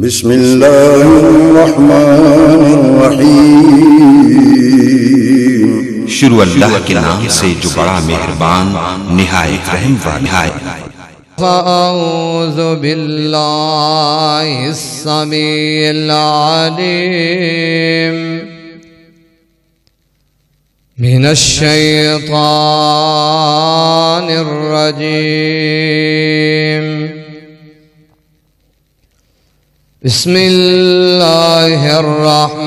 بسم اللہ الرحمن الرحیم۔ شروع اللہ کے نام سے جو بڑا مہربان نہایت رحم والا ہے۔ فأعوذ باللہ السمیع العلیم من الشیطان الرجیم۔ بسم اللہ الرحمن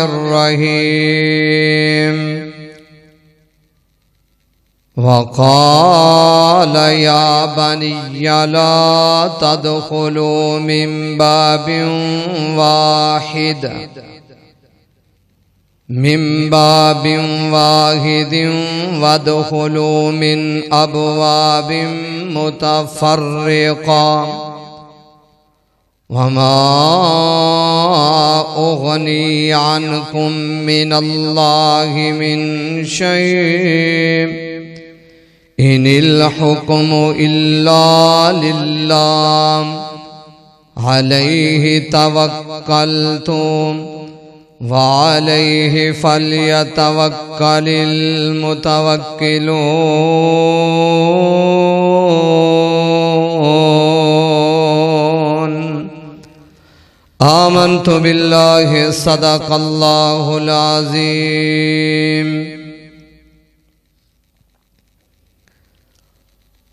الرحیم۔ وقال یا بنی لا تدخلوا من باب واحد وادخلوا من ابواب متفرقہ وما اغنی عنکم من اللہ من شیء ان الحکم الا للہ علیہ توکلت وعلیہ فلیتوکل المتوکلون۔ آمنت باللہ صدق اللہ العظیم۔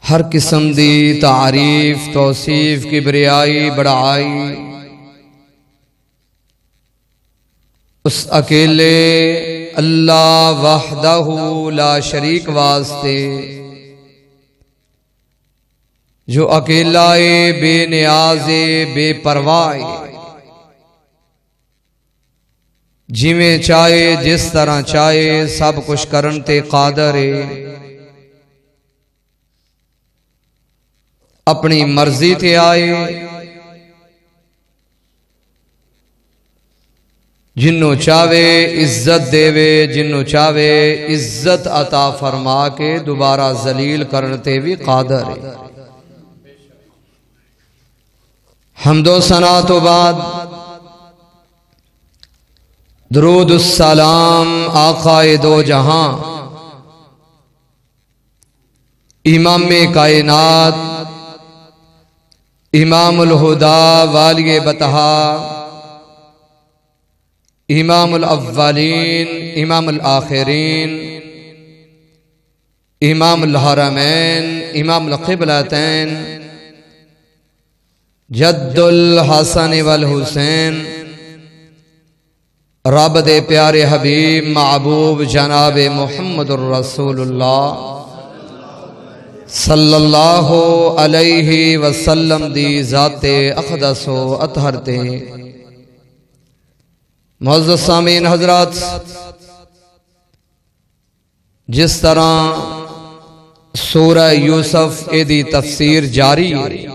ہر قسم دی تعریف توصیف کبریائی بڑائی اس اکیلے اللہ وحدہ لا شریک واسطے جو اکیلا بے نیاز بے پرواہ، جویں چاہے جس طرح چاہے سب کچھ کرن تے قادر ہے، اپنی مرضی تے آئے، جنوں چاہے عزت دے، جنوں چاہے عزت عطا فرما کے دوبارہ ذلیل کرن تے بھی قادر ہے۔ حمد و ثنا تو بعد درود السلام آقائے دو جہاں، امام کائنات، امام الہدا والی بطحا، امام الاولین امام الآخرین، امام الحرمین امام القبلتین، جد الحسن والحسین، رب دے پیارے حبیب محبوب جناب محمد الرسول اللہ صلی اللہ علیہ وسلم دی ذات اقدس و اطہر تے۔ معزز سامعین حضرات، جس طرح سورہ یوسف دی تفسیر جاری ہے،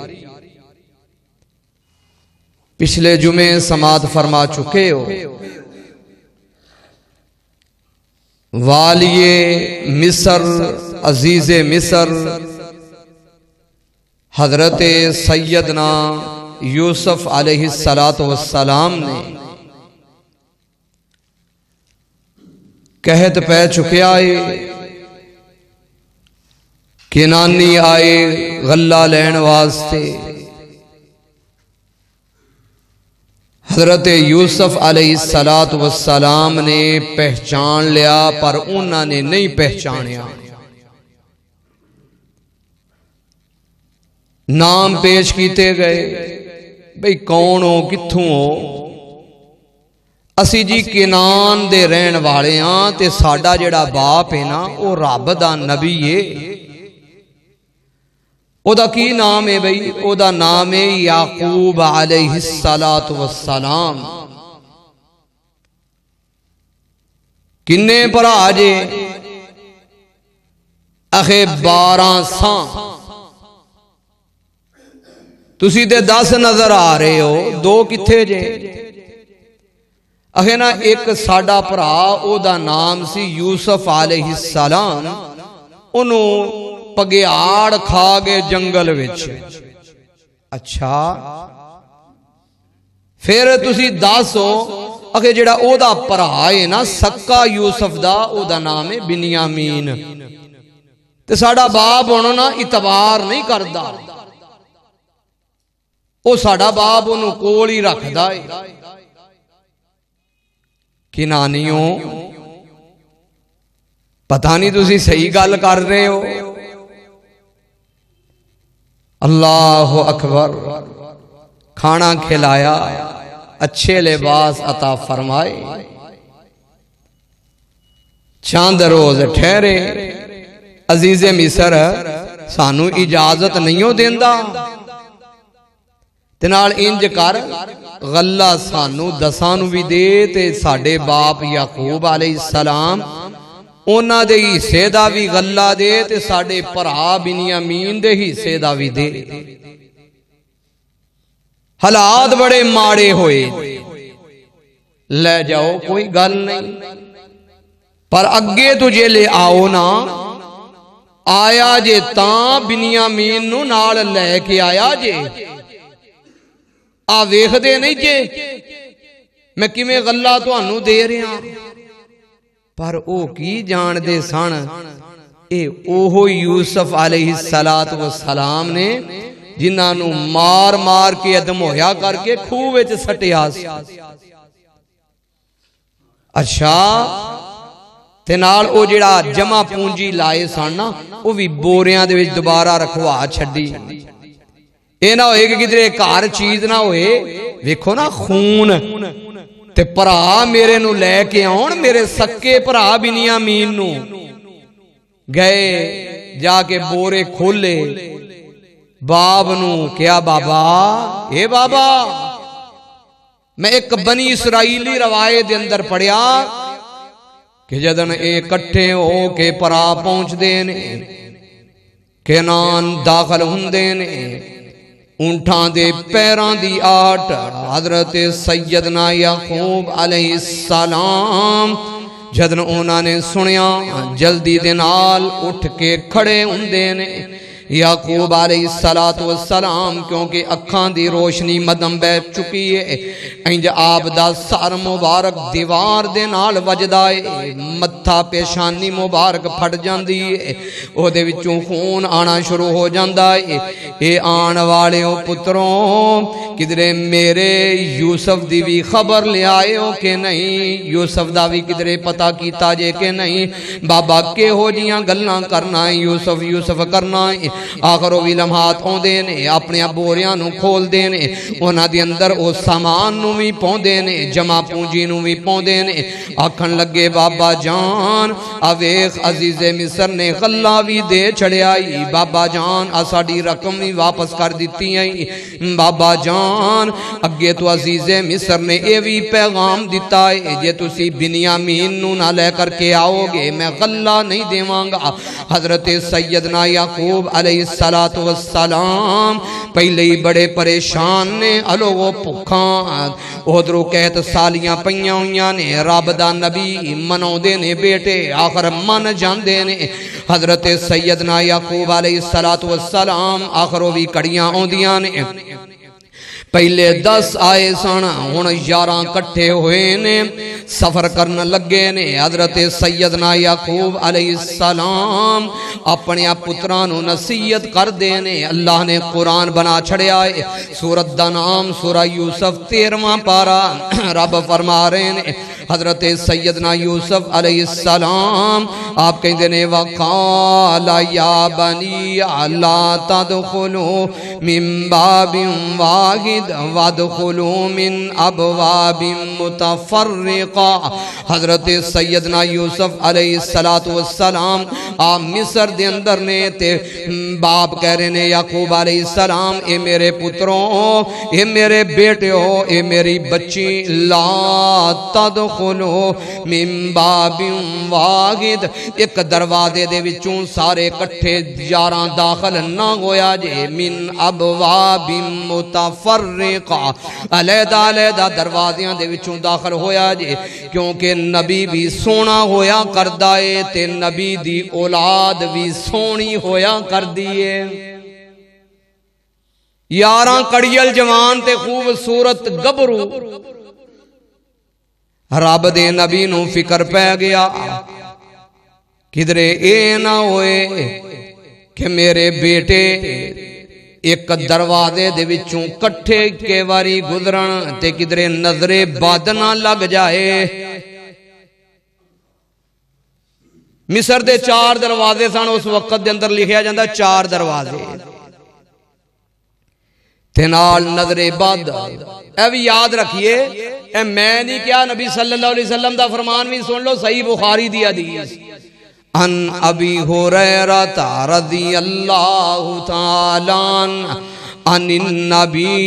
پچھلے جمعے سماعت فرما چکے ہو، والی مصر عزیز مصر حضرت سیدنا یوسف علیہ السلام نے کہت پہ چکے آئے کہ نانی آئے غلہ لین واسطے۔ حضرت یوسف علیہ السلام نے پہچان لیا، پر انہوں نے نہیں پہچانیا۔ نام پیش کیتے گئے، بھئی کون ہو، کتھوں ہو؟ اسی جی کنان دے رہن والے ہاں، تے ساڈا جڑا باپ ہے نا وہ رب دا نبی ہے۔ او دا کی نام ہے بھئی؟ او دا نام ہے یعقوب علیہ السلام۔ کنے پر آجے؟ اخے 12 ساں۔ تسی تے 10 نظر آ رہے ہو، 2 کتھے جے؟ اخے نا ایک ساڈا پرا، او دا نام سی یوسف علیہ السلام، انہوں پگیاڑ کھا گئے جنگل وچ۔ اچھا پھر تسی دسو کہ جڑا او دا بھرا ہے نا سکا یوسف دا او دا نام ہے بنیامین، تے ساڈا باپ ہن نا اعتبار نہیں کردا، او ساڈا باپ اونوں کول ہی رکھدا ہے۔ کہ نانیوں پتہ نہیں تسی صحیح گل کر رہے ہو۔ اللہ اکبر، کھانا کھلایا، اچھے لباس عطا فرمائے، چاند روز ٹھہرے، عزیز مصر سانو اجازت نہیں ہو دیندا، تے نال انج کر غلہ سانو دسانو بھی دے تے ساڈے باپ یعقوب علیہ السلام اونا دے حصے دا بھی غلہ دے تے ساڈے بھرا بنیامین دے حصے دا بھی دے۔ حالات بڑے ماڑے ہوئے، لے جاؤ کوئی گل نہیں، پر اگے تجھے لے آؤ نا، آیا جے تاں بنیامین نو نال لے کے آیا جے، آ ویکھ دے نہیں جے میں کیویں غلہ تانوں دے رہا، پر او کی جان دے سن اے اوہو یوسف علیہ السلام نے جنہاں نو مار مار کے ادم ہویا کر کے کھوہ وچ سٹیا سی۔ اچھا تے نال او جڑا جمع پونجی لائے سن نا او بھی بوریاں دے وچ دوبارہ رکھوا چھڈی، اے نہ ہوئے کہ کدھرے گھر چیز نہ ہوئے، ویکھو نا خون تے بھرا میرے نو لے کے آن، میرے سکے بھرا بنیامین نو گئے، جا کے بورے کھولے، باب نو کیا بابا، اے بابا میں ایک بنی اسرائیلی روایت دے اندر پڑھیا کہ جدن اے کٹھے ہو کے پرا پہنچ دینے کینان داخل ہندینے، اونٹھاں دے پیران دی آٹ حضرت سیدنا یعقوب علیہ السلام جدن اونا نے سنیا جلدی دے نال اٹھ کے کھڑے ہندے نے۔ یعقوب علیہ السلام کیونکہ اکھاں دی روشنی مدم بیٹھ چکی ہے، انج آپ دا سر مبارک دیوار دے نال وجدائے، متھا پیشانی مبارک پھٹ جاندی ہے، او دے وچوں خون آنا شروع ہو جاندا ہے۔ اے آن والے او پتروں کدھرے میرے یوسف دی بھی خبر لے آئے ہو کہ نہیں، یوسف دا بھی کدھرے پتہ کیتا جے کہ نہیں، بابا کے ہو جیاں گلاں کرنا ہے، یوسف یوسف کرنا ہے۔ آخر وہ بھی لمحات ہوں دینے، اپنے بوریاں نو کھول دینے، اونا دی اندر او سامان نو بھی پون دینے، جمع پونجی نو بھی پون دینے، آکھن لگے بابا جان اویخ عزیز مصر نے غلہ بھی دے چھڑے آئی، بابا جان اساڑی رقم بھی واپس کر دیتی آئی، بابا جان اگے تو عزیز مصر نے اے بھی پیغام دیتا ہے جے تسی بنیامین نو نہ لے کر کے آؤ گے میں غلہ نہیں دیوانگا۔ حضرت سیدنا یعقوب علیہ السلام پہلے ہی بڑے پریشان نے، الو وہ پکھان ادھروں کہت سالیاں پئیاں ہویاں نے، رب دا نبی منو دینے بیٹے آخر من جان دینے۔ حضرت سیدنا یعقوب علیہ السلام آخر وہ بھی کڑیاں ہوندیاں نے، پہلے 10 آئے سن ہن 11 کٹھے ہوئے نے، سفر کرنا لگے نے۔ حضرت سیدنا یعقوب علیہ السلام اپنے پترانو نصیحت کر دینے، اللہ نے قرآن بنا چھڑے آئے، سورت دا نام سورہ یوسف 13واں پارا، رب فرما رہے نے حضرت سیدنا یوسف علیہ السلام آپ کہیں دینے وَقَالَ يَا بَنِي لَا تَدْخُلُوا مِن بَابٍ وَاحِدٍ وَادْخُلُوا مِن أَبْوَابٍ مُتَفَرِّقَةٍ۔ حضرت سیدنا یوسف علیہ السلام آپ مصر دے اندر نے تے باپ کہہ رہے نے یعقوب علیہ السلام اے میرے پتروں، اے میرے بیٹے ہو، اے میری بچی، لا تدخلو من باب واحد، ایک دروازے دے وچوں سارے کٹھے 11 داخل نہ ہویا جے، من ابواب متفرقہ، علیحدہ علیحدہ دروازیاں دے وچوں داخل ہویا جے، کیونکہ نبی بھی سونا ہویا کردائے تے نبی دی اولاد بھی سونی ہویا کر دیئے۔ 11 کڑیل جوان تے خوبصورت گبرو رب دے نبی نو فکر پہ گیا کدرے اے نہ ہوئے کہ میرے بیٹے ایک دروازے دے وچوں کٹھے کے واری گزرن تے کدرے نظر بد نہ لگ جائے۔ مصر دے 4 دروازے سن اس وقت دے اندر لکھیا جاندہ 4 دروازے تے نال نظر بد۔ اے بھی یاد رکھیے، اے میں نہیں کیا، نبی صلی اللہ علیہ وسلم دا فرمان بھی سن لو، صحیح بخاری دی حدیث ان ابی ہریرہ رضی اللہ تعالی عن النبی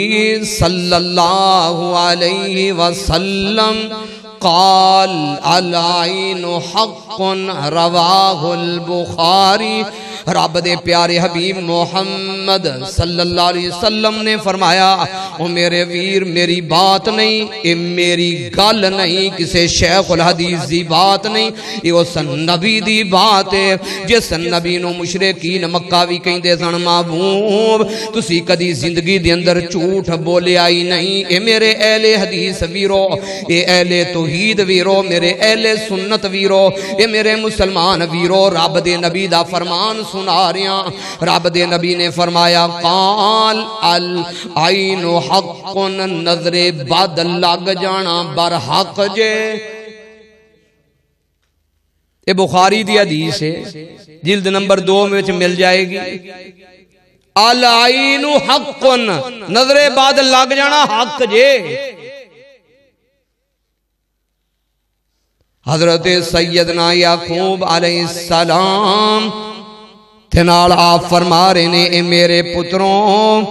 صلی اللہ علیہ وسلم قال العین حق رواہ البخاری۔ رب دے پیارے حبیب محمد صلی اللہ علیہ وسلم نے فرمایا، او میرے ویر میری بات نہیں، اے میری گل نہیں، کسے شیخ الحدیث دی بات نہیں، یہ اس نبی دی بات ہے جس نبی نو مشرکین مکہ بھی کہیں دے سن محبوب تسی کدی زندگی دے اندر جھوٹ بولے آئی نہیں۔ اے میرے اہل حدیث ویرو، اے اہل توحید ویرو، میرے اہل سنت ویرو، اے میرے مسلمان ویرو، رب دے نبی دا فرمان سنا رہے ہیں۔ رب دے نبی نے فرمایا قال العین حق، نظر بد لگ جانا برحق جے۔ یہ بخاری دی حدیث ہے، جلد نمبر 2 میں مل جائے گی۔ العین حق، نظر بد لگ جانا حق جے۔ حضرت سیدنا یعقوب علیہ السلام تنال آپ فرما رہے نے، اے میرے پتروں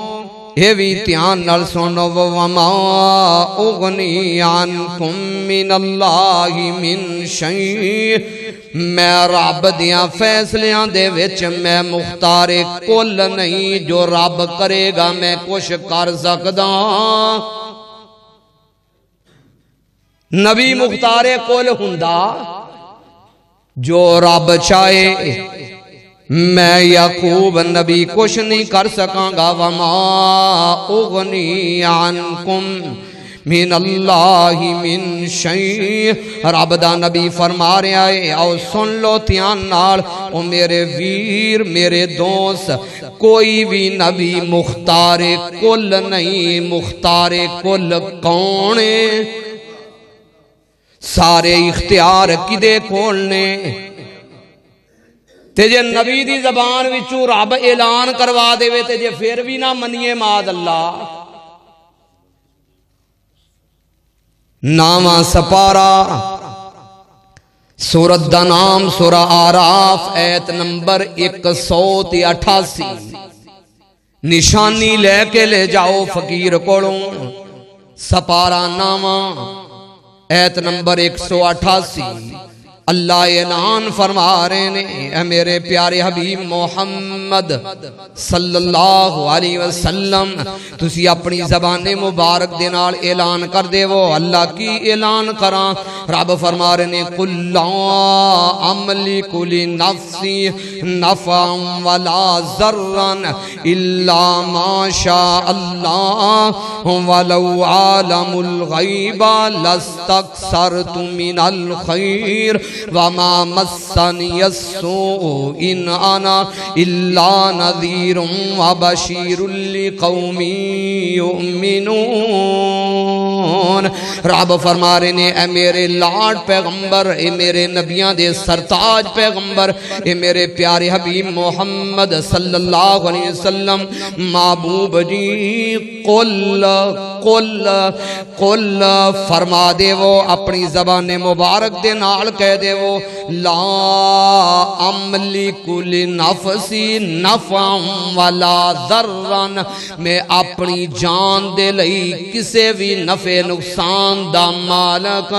یہ بھی دھیان نال سنو، وما اغنی عنکم من اللہ من شیء، میں رب دیاں فیصلیاں دے وچ میں مختار کل نہیں، جو رب کرے گا میں کچھ کر سکدا۔ نبی مختار کل ہوندا، جو رب چاہے میں یعقوب نبی کچھ نہیں کر سکاں گا۔ وما اغنی عنکم من اللہ من شیء، رب دا نبی فرما رہا ہے، آؤ سن لو دھیان نال، او میرے ویر میرے دوست، کوئی بھی نبی مختار کل نہیں۔ مختار کل کون ہے؟ سارے اختیار کدے کھولنے تے جے نبی دی زبان وچوں رب اعلان کروا دے وے تے جے پھر بھی نہ منیے معاذ اللہ۔ نامہ سپارہ سورت دا نام سورہ آراف ایت نمبر 188۔ نشانی لے کے لے جاؤ فقیر کولوں، سپارہ نامہ ایت نمبر 188۔ اللہ اعلان فرما رہے نے، اے میرے پیارے حبیب محمد صلی اللہ علیہ وسلم تسی اپنی زبان مبارک دے نال اعلان کر دے وہ اللہ کی اعلان کراں۔ رب فرما رہے نے، قُلْ لَا أَمْلِكُ لِنَفْسِي نَفْعًا وَلَا ضَرًّا إِلَّا مَا شَاءَ اللَّهُ وَلَوْ عَالَمُ الْغَيْبَ لَاسْتَكْثَرْتُ مِنَ الْخَيْرِ وَمَا مَسَّنِيَ السُّوءُ إِنْ أَنَا إِلَّا نَذِيرٌ وَبَشِيرٌ لِقَوْمٍ يُؤْمِنُونَ۔ رب فرما رہے نے، اے میرے لاڈ پیغمبر، اے میرے نبیاں دے سرتاج پیغمبر، اے میرے پیارے حبیب محمد صلی اللہ علیہ وسلم محبوب جی، قل فرما دے وہ اپنی زبان مبارک دے نال کہہ دے وہ، لا املک لنفسی نفعا ولا ضرا، میں اپنی جان دے لئی کسے بھی نفع نقصان دا مالک۔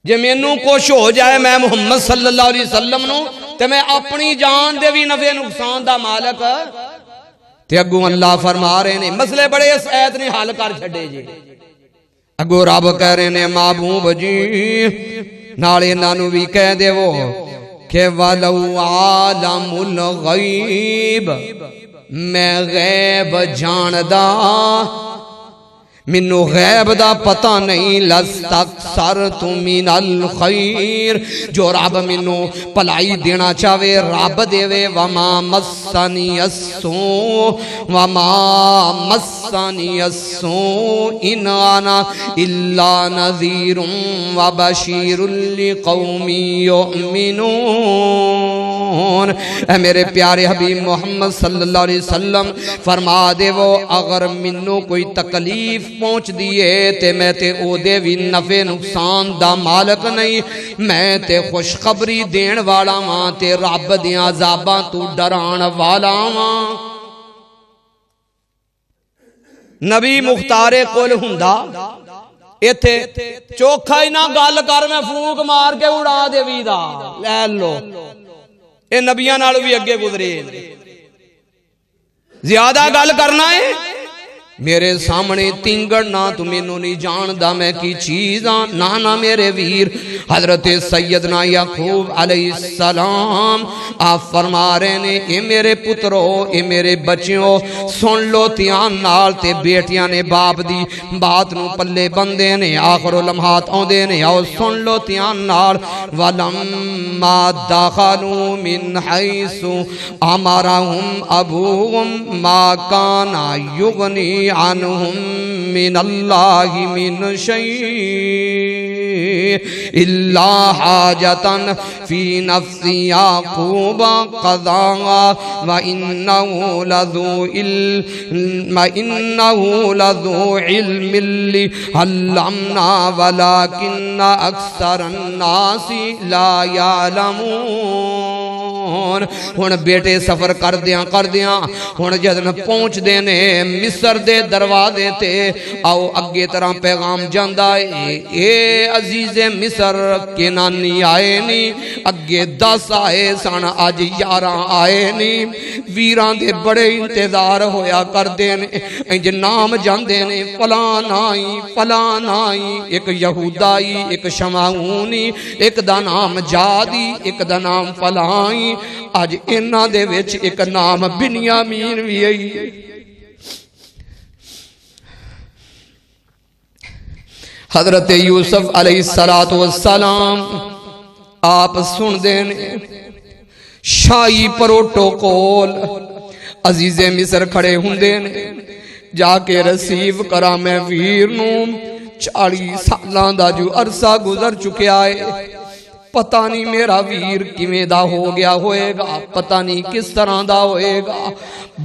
جے مینوں کچھ ہو جائے میں محمد صلی اللہ علیہ وسلم نو تے میں اپنی جان دے بھی نفع نقصان دا مالک۔ تے اگوں اللہ فرما رہے نے، مسئلے بڑے اس آیت نے حل کر چھڈے جی۔ اگو رب کہہ رہے نے، محبوب جی نالے نانو بھی کہہ دے وہ، کہ وَلَوْ عَالَمُ الْغَيْبِ میں غیب جاندہ منو غیب دا پتہ نہیں لَسْتَكْثَرْتُ مِنَ الْخَيْرِ جو رب منو پلائی دینا چاہوے رب دے وے وَمَا مَسَّنِيَ السُّوءُ وَمَا مَسَّنِيَ السُّوءُ إِنْ أَنَا إِلَّا نَذِيرٌ وَبَشِيرٌ لِقَوْمٍ يُؤْمِنُونَ اے میرے پیارے حبیب محمد صلی اللہ علیہ وسلم فرما دے وہ اگر منو کوئی تکلیف پہنچ دیئے تے میں تے او دے بھی نفع نقصان دا مالک نہیں میں تے خوشخبری دین والا ماں تے رب دیاں عذاباں تو ڈران والا ماں نبی مختار کل ہندہ ایتھے چوکھا ہی نہ گال کر میں فوک مار کے اڑا دے ویدہ لے لو اے نبیاں نالو بھی اگے گزرے زیادہ گال کرنا ہے میرے سامنے تنگڑنا تو مینوں نہیں جاندہ میں کی چیزاں نانا میرے ویر حضرت سیدنا یعقوب علیہ السلام آپ فرما رہے نے اے میرے پترو اے میرے بچیوں سن لو تیان نال تے بیٹیاں نے باپ دی بات نو پلے بندے نے آخر و لمحات آندے نے آؤ سن لو تیان نال وَلَمَّا دَخَلُوا مِنْ حَيْثُ أَمَرَهُمْ أَبُوهُمْ مَا كَانَ يُغْنِي عنهم من اللہ من شیء الا حاجتا فی نفس یعقوب قضاها وانه لذو علم لعلمنا ولكن اکثر الناس لا يعلمون ہن بیٹے سفر کر دیاں ہن جدن پہنچ دینے مصر دے دروازے تے آؤ اگے طرح پیغام جاندہ اے عزیز مصر کنانی آئے نی اگے 10 آئے سان آج 11 آئے نی ویران دے بڑے انتظار ہویا کر دینے انج نام جاندے نے فلان آئی ایک یہودائی ایک شمعونی ایک دا نام جادی ایک دا نام فلائی آج انہاں دے وچ ایک نام بنیامین بھی آئی حضرت یوسف علیہ السلام آپ سن دینے شاہی پروٹوکول عزیز مصر کھڑے ہندے نے جا کے رسیو کرا میں ویر نوم 40 سالان دا جو عرصہ گزر چکے آئے پتہ نہیں میرا ویر کیویں دا ہو گیا ہوئے گا پتہ نہیں کس طرح دا ہوئے گا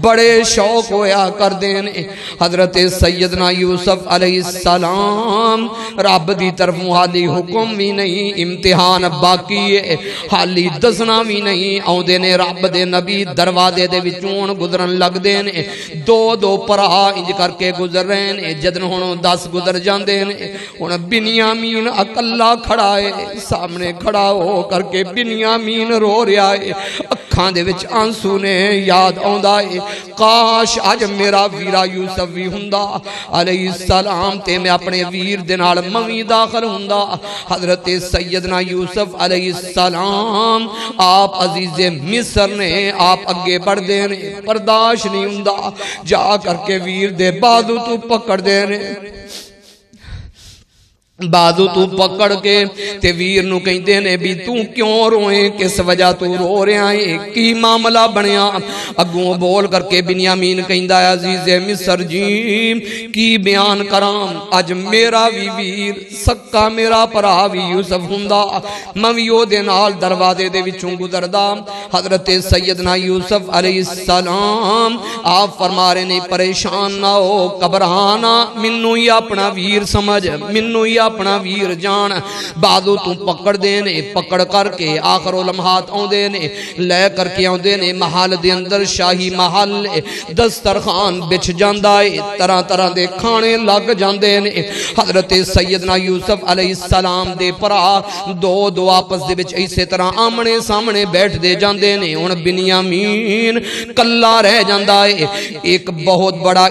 بڑے شوق ہویا کر دینے حضرت سیدنا یوسف علیہ السلام رب دی طرف حالی حکم بھی نہیں امتحان باقی ہے حالی دسنا بھی نہیں آؤ دینے رب دے نبی دروازے دے وچون گزرن لگ دینے دو پرا انج کر کے گزر رہے ہیں جدن ہونوں 10 گزر جان دینے ہون بنیامین اکلا کھڑا ہے سامنے کھڑا ہو کر کے بنیامین رو رہا ہے اکھاں دے وچ آنسو نے یاد آندا ہے کاش آج میرا ویرا یوسف بھی ہوندا علیہ السلام تے میں اپنے ویر دے نال منوی داخل ہوندا حضرت سیدنا یوسف علیہ السلام آپ عزیز مصر نے آپ اگے بڑھ دینے برداشت نہیں ہوندا جا کر کے ویر دے بازو تو پکڑ دینے بازو تو پکڑ کے تے ویر نو کہیں دینے بھی تو کیوں روئیں کس وجہ تو رو رہے آئیں کی معاملہ بنیا اگوں بول کر کے بنیامین کہیں دا عزیز مصر جی کی بیان کرام آج میرا بھی ویر سکا میرا پرا بھی یوسف ہوندا مویو دے نال دروازے دے وچوں گزردا حضرت سیدنا یوسف علیہ السلام آپ فرما رہے نے پریشان نہ ہو گھبرانا منو ہی اپنا ویر سمجھ منو ہی اپنا ویر جان بازو تو پکڑ دینے پکڑ کر کے آخر و لمحات آن دینے لے کر کے آن دینے محل دے اندر شاہی محل دسترخان بچ جاندائے طرح طرح دے کھانے لگ جاندینے حضرت سیدنا یوسف علیہ السلام دے پرا دو آپس دے بچ ایسے طرح آمنے سامنے بیٹھ دے جاندینے ان بنیامین کلا رہ جاندائے ایک بہت بڑا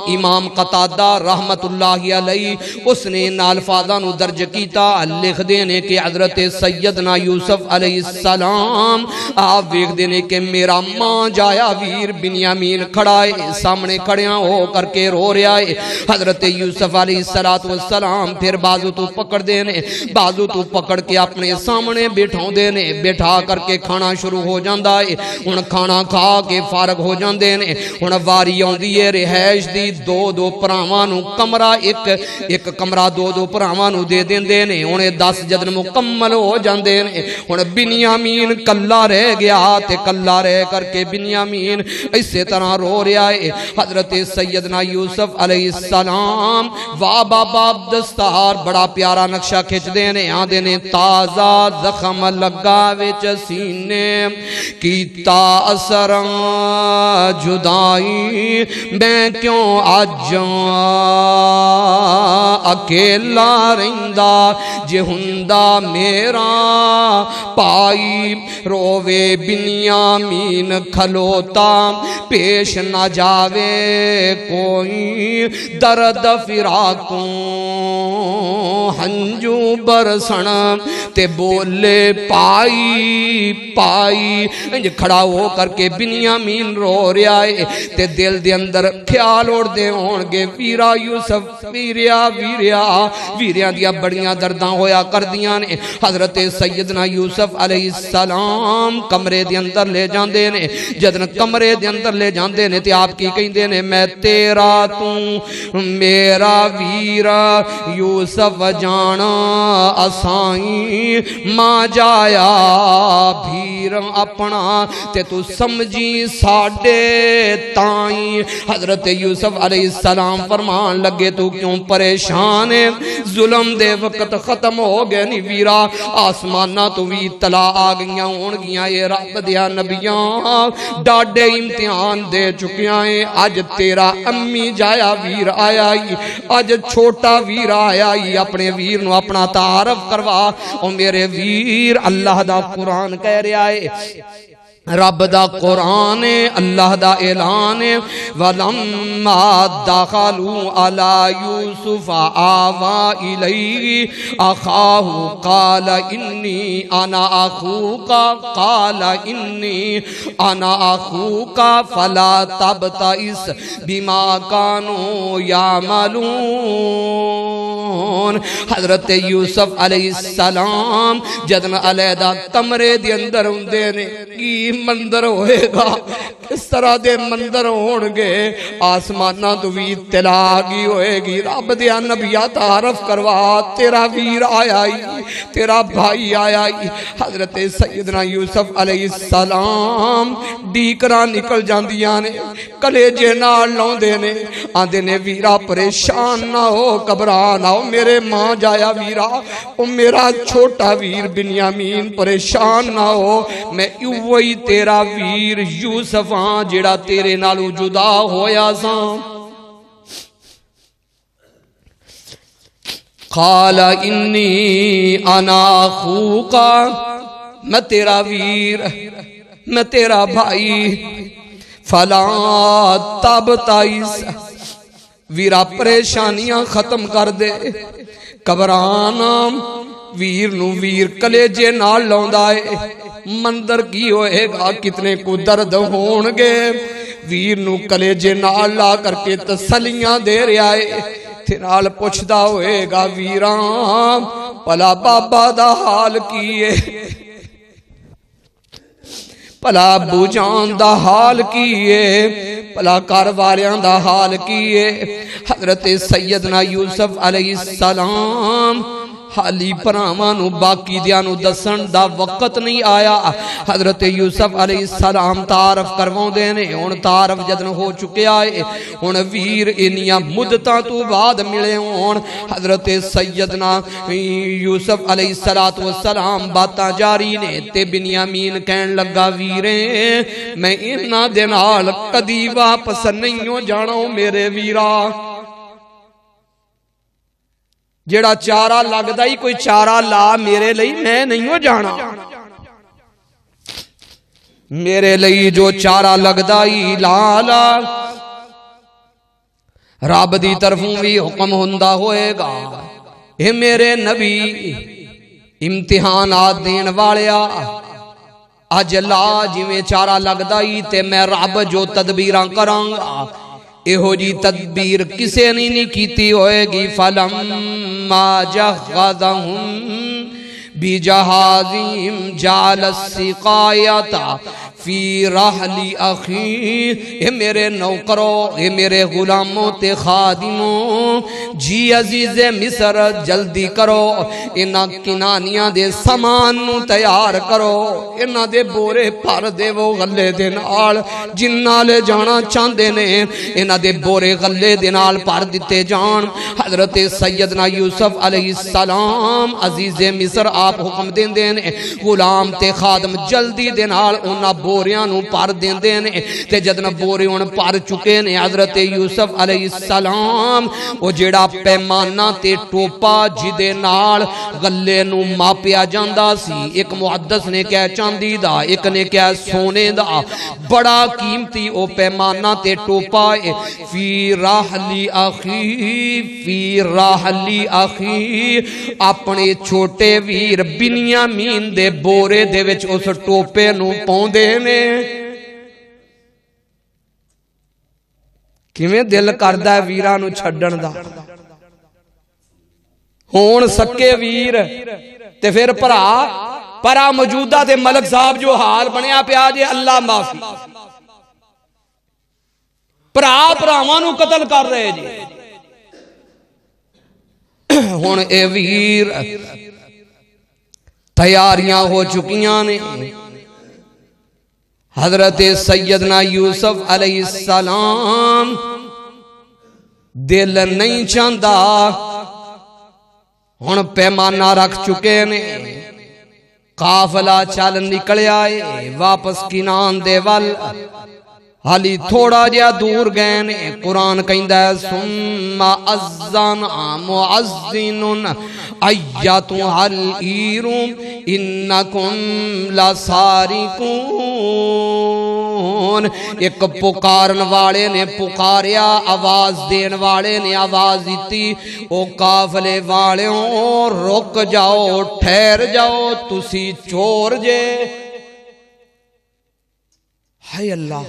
امام قتادہ رحمت اللہ علیہ اس نے نال الفاظاں نو درج کیتا لکھ دینے کہ حضرت سیدنا یوسف علیہ السلام آپ ویکھ دینے کہ میرا ماں جایا ویر بنیامین کھڑا ہے سامنے کھڑیاں ہو کر کے رو رہا ہے حضرت یوسف علیہ السلام پھر بازو تو پکڑ دینے بازو تو پکڑ کے اپنے سامنے بیٹھاؤں دینے بٹھا کر کے کھانا شروع ہو جاندہ ہے ان کھانا کھا کے فارغ ہو جاندے نے ان واری آندی ہے رہائش دی دو پراوانوں کمرہ ایک کمرہ دو پراوانوں دے دیندے نے انہیں 10 جدن مکمل ہو جاندے نے ان بنیامین کلا رہ گیا تے کلا رہ کر کے بنیامین اسی طرح رو رہا ہے حضرت سیدنا یوسف علیہ السلام واہ بابا دستار بڑا پیارا نقشہ کھچ دینے آدھے نے تازہ زخم لگا وچ سینے کیتا اثر جدائی میں کیوں آج اکیلا رہندا جے ہندا میرا پائی روے بنیامین کھلوتا پیش نہ جاوے کوئی درد فراقوں ہنجو برسن تے بولے پائی کھڑا ہو کر کے بنیامین رو رہا ہے تے دل دے اندر خیال اڑ دے ہونگے ویرا یوسف ویریاں دیا بڑیاں درداں ہویا کر دیاں نے حضرت سیدنا یوسف علیہ السلام کمرے دے اندر لے جاندے نے جدن کمرے دے اندر لے جاندے نے تے آپ کی کہیں دے نے میں تیرا تو میرا ویرا یوسف جانا اسائیں ماں جایا بھیر اپنا تے تو سمجھی ساڑے تائیں حضرت یوسف علیہ السلام فرمان لگے تو کیوں پریشان ہے ظلم دے وقت ختم ہو گئے نہیں ویرا آسمانہ تو بھی اطلاع آگیاں ہونگیاں یہ رب دیا نبیاں ڈاڑے امتحان دے چکیاں ہیں آج تیرا امی جایا ویر آیا ہی آج چھوٹا ویر آیا ہی اپنے ویر نو اپنا تعارف کروا اور میرے ویر اللہ دا قرآن کہہ رہا ہے رب دا قرآن اللہ دا اعلان وَلَمَّا دَخَلُوا عَلَى يُوسُفَ آوَى إِلَيْهِ أَخَاهُ قَالَ إِنِّي أَنَا أَخُوكَ قَالَ إِنِّي أَنَا أَخُوكَ فَلَا تَبْتَئِسْ بِمَا كَانُوا يَعْمَلُونَ حضرت یوسف علیہ السلام جدن علیدہ کمرے دی اندر ہوندے نے کی مندر ہوئے گا کس طرح دے مندر ہونگے آسمانہ تو بھی اطلاع آگی ہوئے گی رب دیا نبیہ تعارف کروا تیرا ویر آیا ہی تیرا بھائی آیا ہی حضرت سیدنا یوسف علیہ السلام ڈیکرہ نکل جاندیاں نے کلیجے نال لوندے نے آندے نے ویرا پریشان نہ ہو گھبران نہ ہو میرے ماں جایا ویرا او میرا چھوٹا ویر بنیامین پریشان نہ ہو میں وہی تیرا ویر یوسف ہاں جڑا تیرے نالو جدا ہویا ساں قال انی انا اخوک میں تیرا ویر میں تیرا بھائی فلا تبتئس ویرا پریشانیاں ختم کر دے گھبرانا ویر نو ویر کلیجے نال لوندائے مندر کی ہوئے گا کتنے کو درد ہونگے ویر نو کلیجے نال لا کر کے تسلیاں دے رہا ہے تھنال پوچھدا ہوئے گا ویران پلا بابا دا حال کیے پلا ابو جان دا حال کیے پلا کارواریاں دا حال کیے حضرت سیدنا یوسف علیہ السلام حالی پرامانو باقی دیانو دسن دا وقت نہیں آیا حضرت یوسف علیہ السلام تعارف کرواؤں دینے ان تعارف جدن ہو چکے آئے ان ویر انیاں مدتاں تو بعد ملے ان حضرت سیدنا یوسف علیہ السلام باتاں جاری نے تے بنیامین کہن لگا ویریں میں انہا دنال کدی واپس نہیں ہو جانا میرے ویرا جیڑا چارہ لگ دائی کوئی چارہ لا میرے لئی میں نہیں ہو جانا میرے لئی جو چارہ لگ دائی لالا رب دی طرفوں بھی حکم ہندہ ہوئے گا اے میرے نبی امتحانات دین والیا اج لا جویں چارہ لگدا ہی تے میں رب جو تدبیراں کراں گا ایہو جی تدبیر کسے نہیں کیتی ہوئے گی فلما جہزہم بجہازہم جعل السقایۃ فی رحل اخی اے میرے نوکرو اے میرے غلاموں تے خادموں جی عزیز مصر جلدی کرو انہاں کنانیاں دے سامان نو تیار کرو انہاں دے بورے بھر دے وہ غلے دے نال جنہاں لے جانا چاہندے نے انہاں دے بورے غلے دے نال بھر دتے جان حضرت سیدنا یوسف علیہ السلام عزیز مصر آپ حکم دیندے نے غلام تے خادم جلدی دے نال انہاں بوریاں نو پار دیندے نے تے جدن بوریاں پار چکے نے حضرت یوسف علیہ السلام او جیڑا پیمانہ تے ٹوپا جدے نال غلے نو ماپیا جاندا سی ایک محدث نے کہا چاندی دا ایک نے کہا سونے دا بڑا قیمتی او پیمانہ تے ٹوپا فی راحلی اخی اپنے چھوٹے ویر بنیامین دے بورے دے وچ اس ٹوپے نو پوندے نے کیویں دل کردا ہے ویراں نو چھڈن دا ہون سکے ویر تے پھر پرا موجودہ تے ملک صاحب جو حال بنیا پیا جے اللہ معافی پراواں نو قتل کر رہے جی ہن اے ویر تیاریاں ہو چکیاں نے حضرت سیدنا یوسف علیہ السلام دل نہیں چاہتا ہن پیمانہ رکھ چکے نے قافلہ چل نکل آئے واپس کنان دے ول حالی تھوڑا جیا دور گئے نے قرآن کہندا ہے ثم اذن مؤذن ایتھا العیر انکم لسارقون ایک پکارن والے نے پکاریا آواز دین والے نے آواز دیتی او قافلے والوں رک جاؤ ٹھہر جاؤ تسی چور جے ہائے اللہ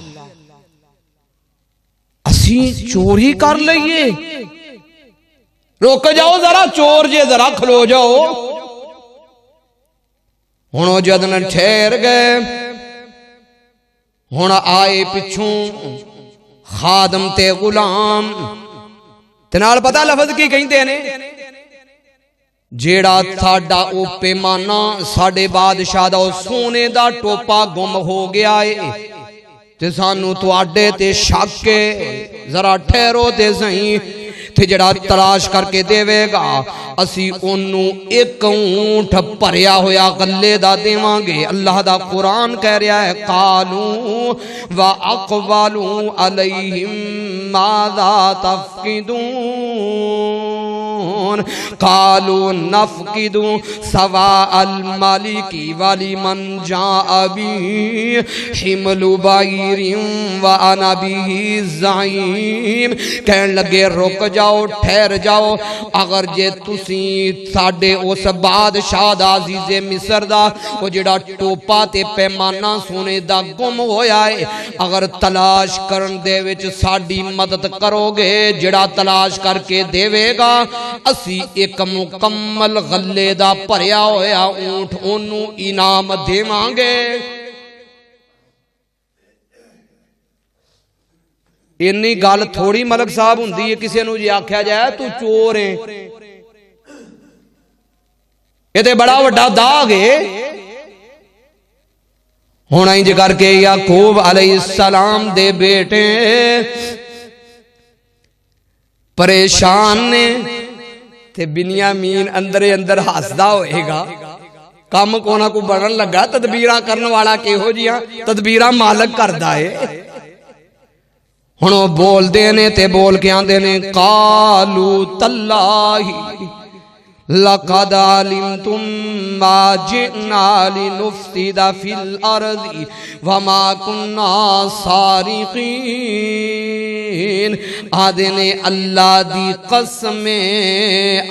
اسی چوری کر لئیے رک جاؤ ذرا چور جے ذرا کھلو جاؤ ہنو جدن ٹھہر گئے ہن آئے پچھوں خادم تے غلام تنال پتہ لفظ کی کہیں دینے جیڑا تھاڑا او پیمانہ ساڑے بادشاہ دا سونے دا ٹوپا گم ہو گیا ہے تے سانو تو آڈے تے شاکے ذرا ٹھہرو تے زہیں تے جڑا تلاش کر کے دے وے گا اسی انہوں ایک اونٹ پریا ہویا غلے دا دیواں گے اللہ دا قرآن کہہ رہا ہے قالوا وَأَقْبَلُوا عَلَيْهِمْ مَاذَا تَفْقِدُونَ قالوا نفقد سواء الملك ولمن جاء به حمل بعير وانا به زعيم کہنے لگے رک جاؤ ٹھہر جاؤ اگر جے تسی ساڈے اس بادشاہ دا عزیز مصر دا وہ جڑا ٹوپا تے پیمانہ سونے دا گم ہویا ہے اگر تلاش کرن دے وچ ساڈی مدد کرو گے جڑا تلاش کر کے دیوے گا اسی ایک مکمل غلے دا پریا ہویا اونٹ انہوں انعام دیواں گے انی گل تھوڑی ملک صاحب ہوندی ہے کسی نو جی آکھیا جائے تو چور ہیں یہ تے بڑا وڈا داغ ہے ہونا ہی کر کے یعقوب علیہ السلام دے بیٹے پریشان نے تے بنیامین اندر ہسدا ہوئے گا کام کونا کو بڑھن لگا تدبیراں کرن والا کہو جیاں تدبیراں مالک کردا ہے ہنو بول دینے تے بول کے آن دینے قالو تاللہ لقد علمتم ما جئنا لنفسد في الارض وما كنا سارقین. آدھے نے اللہ دی قسم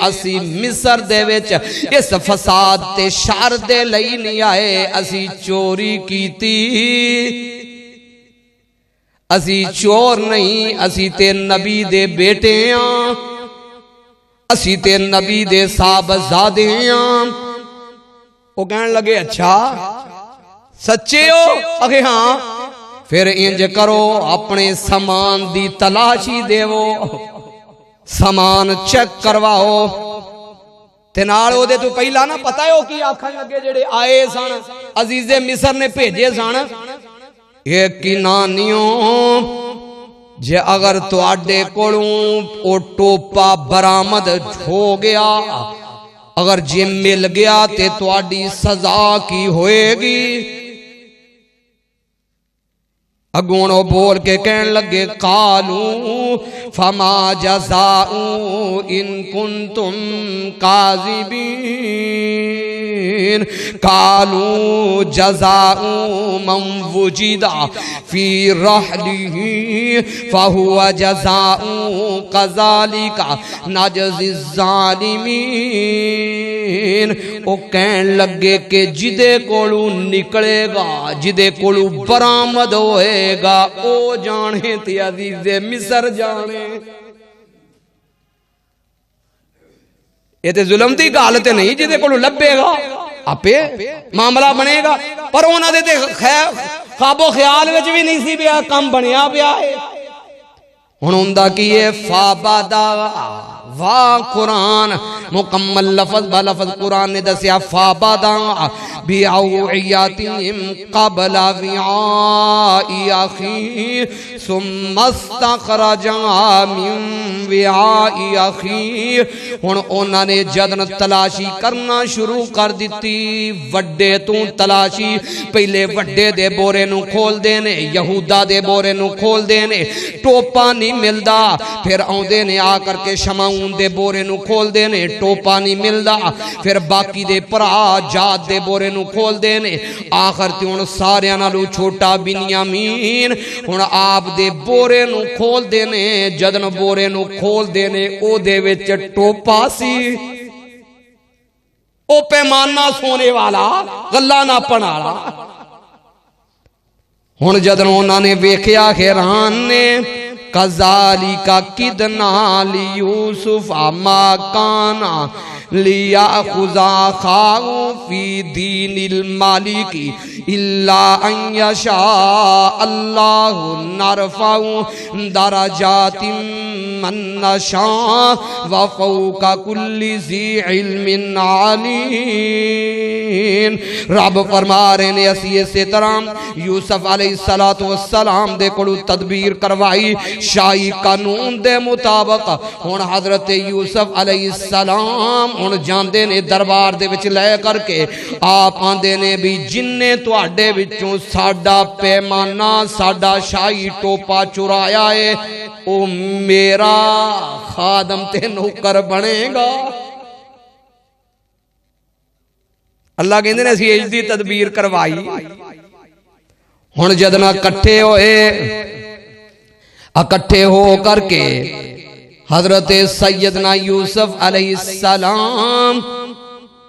اسی مصر دے وچ اس فساد تے شر دے لئی نہیں آئے، اسی چوری کیتی. اسی چور نہیں، اسی تے نبی دے بیٹے ہاں، اسی تے نبی دے صاحبزادے ہاں. وہ کہنے لگے اچھا سچے ہو؟ اگے ہاں. پھر انج کرو اپنے سامان دی تلاشی دیو، سامان چیک کرواؤ. تے نال او دے تو پہلا نہ پتہ ہے او کی آکھن لگے جڑے آئے سن عزیز مصر نے بھیجے سن، یقینانیوں جے اگر تواڈے کولوں او ٹوپا برآمد ہو گیا، اگر جے مل گیا تے تواڈی سزا کی ہوئے گی. اگونو بول کے کہنے لگے قالو فما جزاء ان کنتم کاذبین. قالو جزاء من وجد فی رحلہ فہو جزاء کذالک نجزی الظالمین. او کہنے لگے کہ جدے کولو نکلے گا، جدے کولو برآمد ہوئے گا، او جانے تے عزیز مصر جانے. یہ تے ظلم دی گالت نہیں جدے کولو لبے گا اپے معاملہ بنے گا. پر انہاں دے تے خواب و خیال وچ بھی نہیں سی بیا کم بنیا پیا ہے. ہن ہوندا کی ہے فابادا واہ قرآن مکمل لفظ با لفظ قرآن نے دسیا فابادا بیعوعیاتہم قبل وعائی اخی ثم استخرجا من وعائی اخی. ہن انہاں نے جدن تلاشی کرنا شروع کر دیتی، وڈے تو تلاشی. پہلے وڈے دے بورے نو کھول دینے، یہودا دے بورے نو کھول دینے، ٹوپا نہیں ملدا. پھر آؤندے نے آ کر کے شمعون دے بورے نو کھول دینے، ٹوپا نہیں ملدا. پھر باقی دے پرا جاد دے بورے نو کھول دینے. آخر تے ہن سارے نالوں چھوٹا بنیامین ہن آپ دے بورے نو کھول دینے. جدن بورے نو کھول دینے او دے وچ ٹوپا سی، او پیمانہ سونے والا، غلہ ناپن والا. ہن جدن انہاں نے ویکھیا حیران نے کذالک کدنا لیوسف ما کانا لیاخذ اخاہ فی دین المالک الا ان یشاء اللہ نرفع درجات من نشاء وفوق کل ذی علم علیم. رب فرما رہے نے اسی اسی طرح یوسف علیہ السلام دے کولو تدبیر کروائی شاہی قانون دے مطابق. ہن حضرت یوسف علیہ السلام ہن جاندے نے دربار دے وچ لے کر کے آپ آندے نے بھی جننے تواڈے وچوں ساڈا پیمانہ ساڈا شاہی ٹوپا چرایا ہے او میرا خادم تے نوکر بنے گا. اللہ کہندے نے اسی اج دی تدبیر کروائی. ہن جدنا کٹھے ہوئے، اکٹھے ہو کر کے حضرت سیدنا یوسف علیہ السلام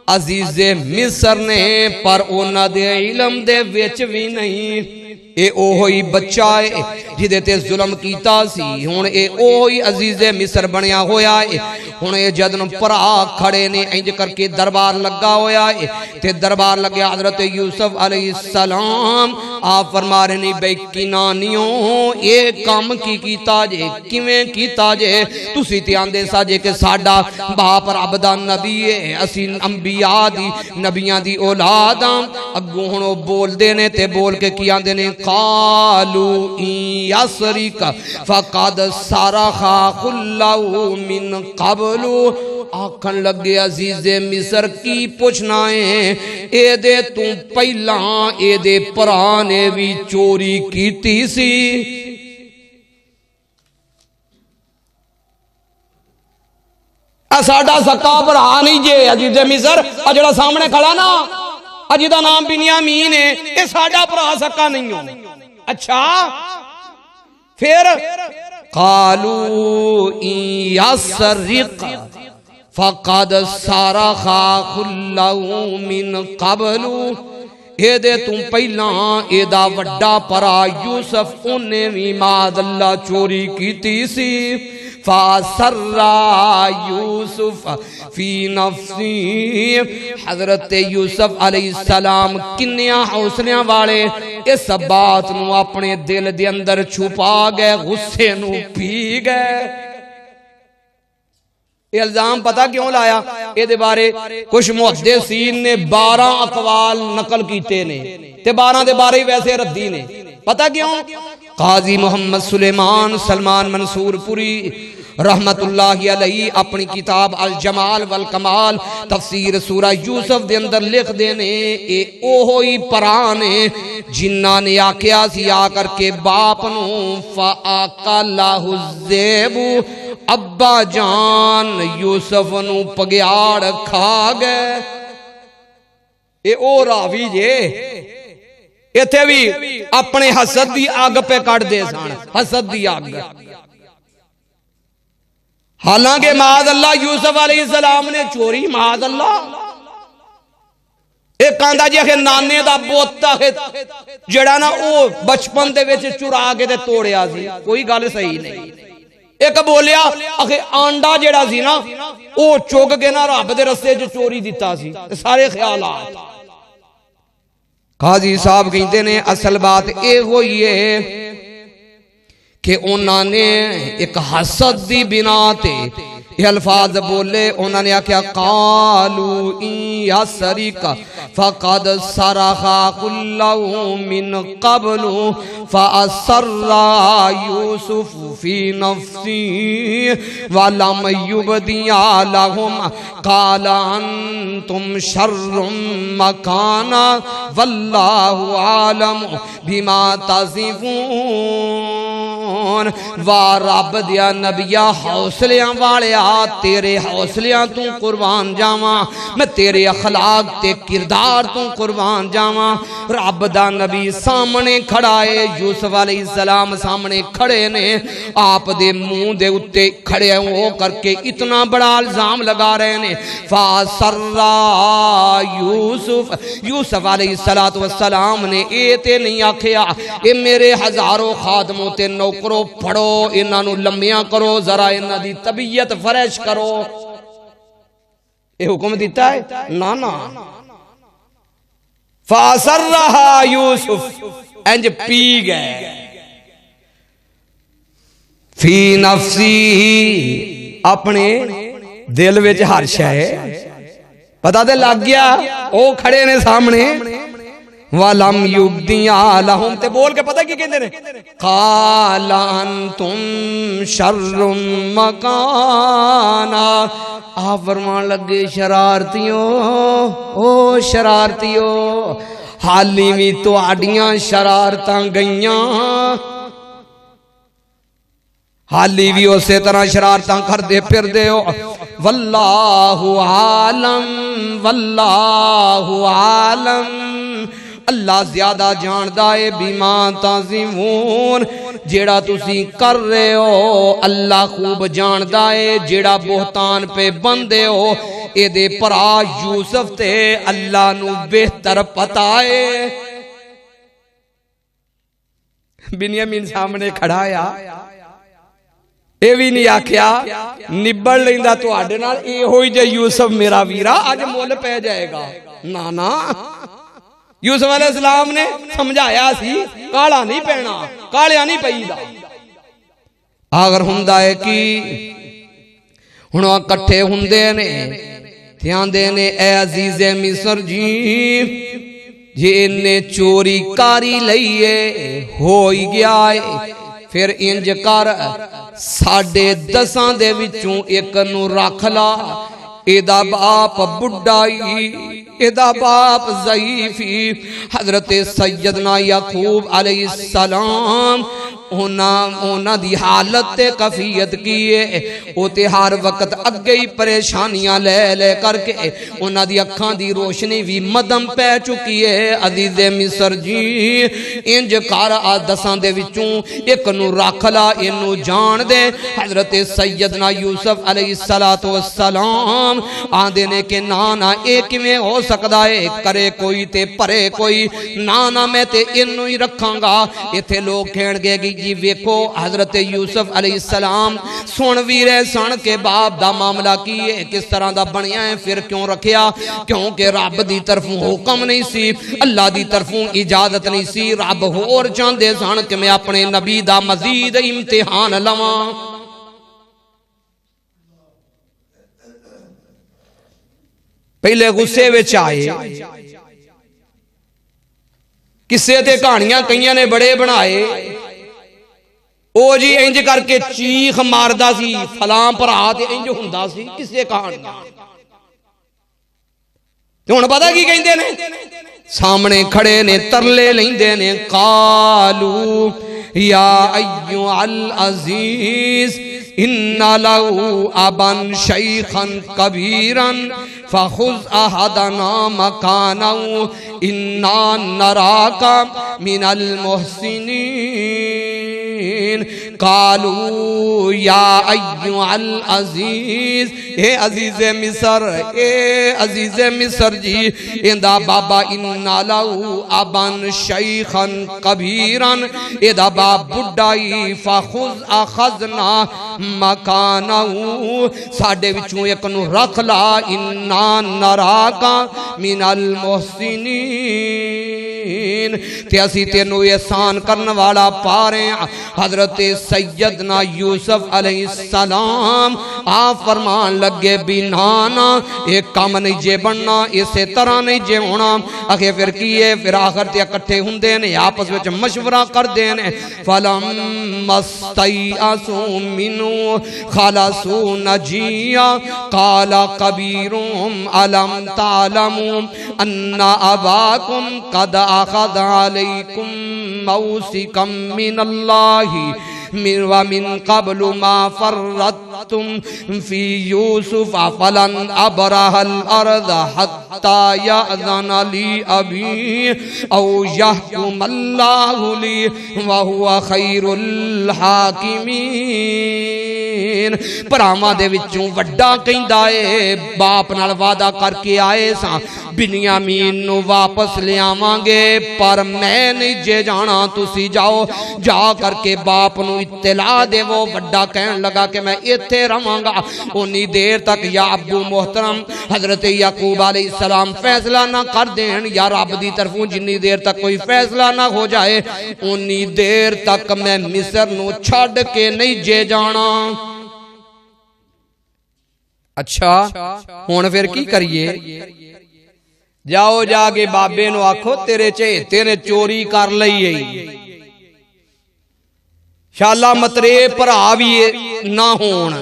عزیز مصر نے پر اونا دے علم دے ویچ بھی نہیں. اے اوہی بچہ ہے جدے تے ظلم کیتا سی، ہون اے اوہی عزیز مصر بنیا ہویا ہے. ہون اے جدن پرا کھڑے نے انج کر کے دربار لگا ہویا ہے تے دربار لگیا حضرت یوسف علیہ السلام. آپ فرما رہے نہیں بے کنانیوں اے کام کی کیتا جے کیویں کیتا جے؟ تسی تے آندے سا جے کہ ساڈا باپ رب دا نبی ہے، اسی انبیاء دی نبیاں دی اولاد ہاں. اگوں ہن بول دے نے تے بول کے کی آندے نے قالو ان یسرک فقد سرخ خلو من قبل. آکھن لگے عزیز مصر کی پوچھنا ہے، اے دے تو پہلا اے دے پرانے بھی چوری کیتی سی. ساڈا سکا بھرا نہیں جے عزیز مصر جڑا سامنے کھڑا نا جہدا نام بنیامین ہے یہ ساڈا بھرا سکا نہیں ہو اچھا پھر قالوا ان يسرق فقد سرق اخ له من قبل اے دے تم پہلا اے دا وڈا پرا یوسف انہیں بھی معاذ اللہ چوری کیتی سی فاسر یوسف فی نفسی حضرت یوسف علیہ السلام کنیاں حوصلیاں والے اس بات نو اپنے دل دے اندر چھپا گئے غصے نو پی گئے یہ الزام پتہ کیوں لایا اے دے بارے کچھ محدثین نے 12 اقوال نقل کیتے نے تے 12 دے بارے ویسے ردی نے پتہ کیوں قاضی محمد سلیمان سلمان منصور پوری رحمت اللہ علیہ اپنی کتاب الجمال والکمال تفسیر سورہ یوسف دے اندر لکھ دینے اے اوہی پرانے جنہ نے آکیا سی آ کر کے باپ نو فَآقَلَّهُ الزِّئْبُ ابا جان یوسف نو پگیاڑ کھا گئے اے او راوی جے ایتھے بھی اپنے حسد دی آگ پہ کٹ دے سان حسد دی آگ حالانکہ معاذ اللہ یوسف علیہ السلام نے چوری معاذ اللہ ایک کاندا جی کہ نانے دا بوتا ہے جڑا نا او بچپن دے وچ چرا کے تے توڑیا سی کوئی گل صحیح نہیں ایک بولیا اکھے آنڈا جڑا سی نا او چوگ کے نا رب دے رستے جو چوری دیتا سی سارے خیالات قاضی صاحب کہتے نے اصل بات اے ہوئی ہے کہ انہوں نے ایک حسد دی بنا تے یہ الفاظ بولے انہوں نے کیا قالوا ان یسرق فقد سرق اخ له من قبل فاسر یوسف فی نفسی ولم یبدی لهم قال انتم شر مکانا واللہ عالم بما تصفون رب دیا نبیہ حوصلیاں والیا تیرے حوصلیاں تو قربان جاواں میں تیرے اخلاق تے کردار تو قربان جاواں رب دا نبی سامنے کھڑائے یوسف علیہ السلام سامنے کھڑے نے آپ دے منہ دے اتے کھڑے ہو کر کے اتنا بڑا الزام لگا رہے نے فاسر یوسف علیہ السلام نے اے تے نہیں آکھیا اے میرے ہزاروں خادموں تے نوکروں پڑھو انہاں نو لمبیاں کرو ذرا انہاں دی طبیعت فریش کرو اے حکم دیتا ہے نا نا فاسرہا یوسف انج پی گئے فی نفسی اپنے دل وچ ہر شے پتہ تے لگ گیا او کھڑے نے سامنے وَلَمْ يُبْدِيَا لَهُمْ تے بول کے پتہ کی کہندے نے قَالَ أَنْتُمْ شَرٌّ مَكَانًا آپ فرمان لگے شرارتیوں او شرارتیوں حالی بھی تو آڑیاں شرارتاں گئیاں حالی بھی اسے طرح شرارتاں کر دے پھر دے ہو واللہ عالم اللہ زیادہ جاندہ ہے بیما تعظیمون جیڑا تسی کر رہے ہو اللہ خوب جاندہ ہے جیڑا بہتان پہ بندے ہو اے دے پرا یوسف تے اللہ نو بہتر پتہ ہے بنیامین سامنے کھڑایا اے بھی نہیں آکھیا نبڑ لیندہ تو آڈے نال اے ہوئی جے یوسف میرا ویرا آج مول پہ جائے گا نانا یوسف علیہ السلام نے سمجھایا سی کالا نہیں پہنا کالیا نہیں پہیدہ اگر ہندہ ہے کی ہنو کٹھے ہندے نے دھیان دینے اے عزیز مصر جی نے چوری کاری لئیے ہوئی گیا ہے پھر انج کر 10.5 دے وچوں ایک نو رکھ لا ایدہ باپ بڑھائی ایدہ باپ ضعیفی حضرت سیدنا یعقوب علیہ السلام اونا دی حالت تے کفیت کیے او تے ہر وقت اگے ہی پریشانیاں لے لے کر کے اونا دی اکھاں دی روشنی بھی مدم پہ چکی ہے عزیز مصر جی انج کار دساں دے وچوں ایک نو رکھ لا اینو جان دے حضرت سیدنا یوسف علیہ السلام آندے نے کہ نانا ایک میں ہو سکدا ہے کرے کوئی تے پرے کوئی نانا میں تے اینو ہی رکھاں گا ایتھے لوگ کہن گے کہ جی ویکھو حضرت یوسف علیہ السلام سن ویرے سن کے باپ دا معاملہ کیے کس طرح دا بنیا ہے پھر کیوں رکھیا کیونکہ رب دی طرفوں حکم نہیں سی اللہ دی طرفوں اجازت نہیں سی رب ہور چاندے سن کہ میں اپنے نبی دا مزید امتحان لواں پہلے غصے وچ آئے کسے تے کہانیاں کئیاں نے بڑے بنائے او جی انج کر کے چیخ ماردا سی فلاں بھرا تے انج ہوندا سی کسے کہانیاں تے ہن پتہ کی کہندے نے سامنے کھڑے نے ترلے لیندے نے قالو یا ایھا العزیز ان لہو ابا شیخا کبیرا فخذ احدنا مکانہ انا نراک من المحسنین قالوا یا ایھا العزیز اے عزیز مصر جی اندہ بابا انا لہو ابا شیخا کبیرا اندہ باب بڑھائی فخذ اخذنا مکانہ ساڑھے وچوں ایک نو رکھ لا انا نراکا من المحسنین تے اسی تینو احسان کرنے والا پارے حضرت سیدنا یوسف علیہ السلام آپ فرمان لگے بھی نانا ایک کام نہیں جے بننا اسے طرح نہیں جے ہونا اکھے پھر کیے پھر آخر تے اکٹھے ہندے نے آپس وچ مشورہ کر دینے فَلَمَّ اسْتَيْأَسُوا مِنْهُ خَلَصُوا نَجِيًّا قَالَ كَبِيرُهُمْ أَلَمْ تَعْلَمُوا أَنَّ أَبَاكُمْ قَدْ أَخَذَ عَلَيْكُمْ مَوْثِقًا مِنَ اللَّهِ وَمِنْ قَبْلُ مَا فَرَّطْتُمْ فِي يُوسُفَ فَلَنْ أَبْرَحَ الْأَرْضَ حَتَّى يَأْذَنَ لِي أَبِي أَوْ يَحْكُمَ اللَّهُ لِي وَهُوَ خَيْرُ الْحَاكِمِينَ پراما دے وچوں وڈا کہندا اے باپ نال وعدہ کر کے آئے ساں بنیامین نو واپس لے آواں گے پر میں نہیں جے جانا تسی جاؤ جا کر کے باپ نو اطلاع دے وہ وڈا کہن لگا کہ میں ایتھے رہواں گا انی دیر تک یا ابو محترم حضرت یعقوب علیہ السلام فیصلہ نہ کر دین یا رب دی طرفوں جنی دیر تک کوئی فیصلہ نہ ہو جائے انی دیر تک میں مصر نو چھڑ کے نہیں جے جانا اچھا ہون پھر کی کریے جاؤ جا کے بابے نو آکھو تیرے چہتے نے چوری کر لئی شاءاللہ مترے پرا بھی نہ ہون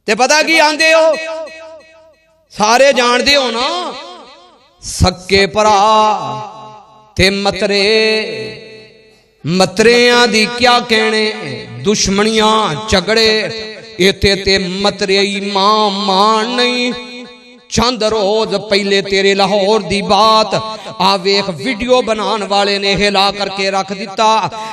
تے پتہ کی آندے ہو سارے جان دے ہو نا سکے پرا تے متریاں دی کیا کہنے دشمنیاں چگڑے ایتے تے مترے ایمان مان نہیں چند روز پہلے تیرے لاہور دی بات آویخ ویڈیو بنان والے نے ہلا کر کے رکھ دیتا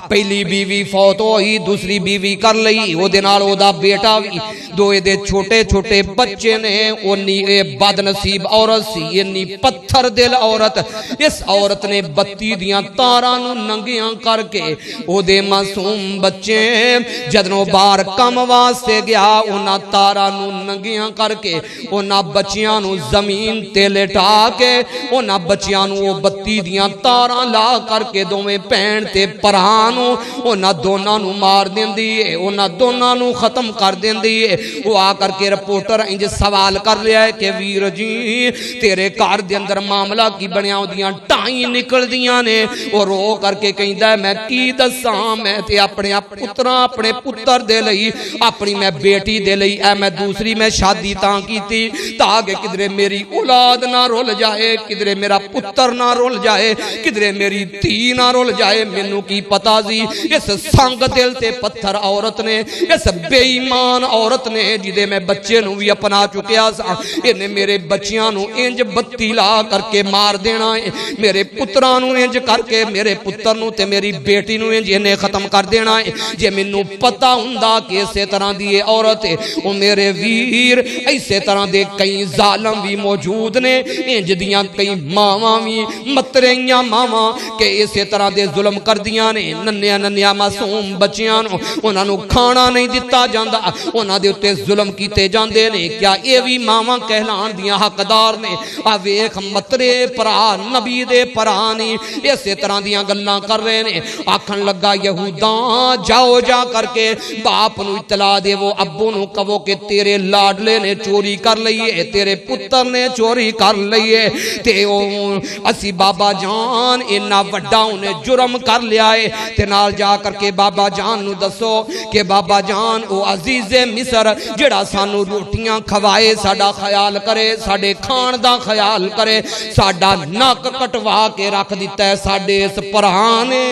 پہلی بیوی فوت ہوئی دوسری بیوی کر لئی وہ دنال او دا بیٹا بھی دو دے چھوٹے چھوٹے بچے نے انہی بد نصیب عورت سی انہی پتھر دل عورت اس عورت نے بتی دیاں تارانو ننگیاں کر کے او دے معصوم بچے جدنو بار کم واسطے گیا انہا تارانو ننگیاں کر کے انہا بچیاں زمین تے لٹا کے انہاں بچیاں نو بتی دیاں تاراں لا کر کے دوویں پین تے پرانو انہاں دوناں نو مار دیندی ہے انہاں دوناں نو ختم کر دیندی ہے وہ آ کر کے رپورٹر انج سوال کر لیا ہے کہ ویر جی تیرے کار دے اندر معاملہ کی بنیاں دیاں ٹائیں نکل دیاں نے اور رو کر کے کہندا ہے میں کی دساں میں تے اپنے پتر دے لئی اپنی میں بیٹی دے لئی اے میں دوسری میں شادی تاں کیتی تاکہ کدرے میری اولاد نہ رول جائے کدرے میرا پتر نہ رول رول جائے کدرے میری تھی نہ رول جائے مینوں کی پتا سی اس سنگ دل تے پتھر عورت نے اس بے ایمان عورت نے جدے میں بچے نو بھی اپنا چکیا سا انہیں میرے بچیاں نو انج بتی لا کر کے مار دینا ہے میرے پتران نو انج کر کے میرے پتر نو تے میری بیٹی نو انج انہیں ختم کر دینا ہے جے مینوں پتا ہوندا کہ اسے طرح دی عورت ہے او میرے ویر ایسے طرح دے کئی ظالم بھی موجود نے انج دیاں کئی ماواں بھی متریاں ماواں کہ اسے طرح دے ظلم کر دیاں نے ننیا ننیا معصوم بچیاں نو انہاں نو کھانا نہیں دتا جاندا انہاں دے اوتے ظلم کیتے جاندے نے کیا اے وی ماواں کہلان دیاں حقدار نے آ ویکھ مترے پرا نبی دے پرانی اسے طرح دیاں گلاں کر رہے نے آکھن لگا یہوداں جاؤ جا کر کے باپ نو اطلاع دے وہ ابو نو کہو کہ تیرے لاڈلے نے چوری کر لئیے تیرے پتر نے چوری کر لئیے تے اسی بابا جان انہا وڈا انہیں جرم کر لیا ہے تے نال جا کر کے بابا جان نو دسو کہ بابا جان او عزیز مصر جڑا سانو روٹیاں کھوائے ساڑا خیال کرے ساڑے کھان دا خیال کرے ساڑا ناک کٹوا کے رکھ دیتا ہے ساڑے اس پرہانے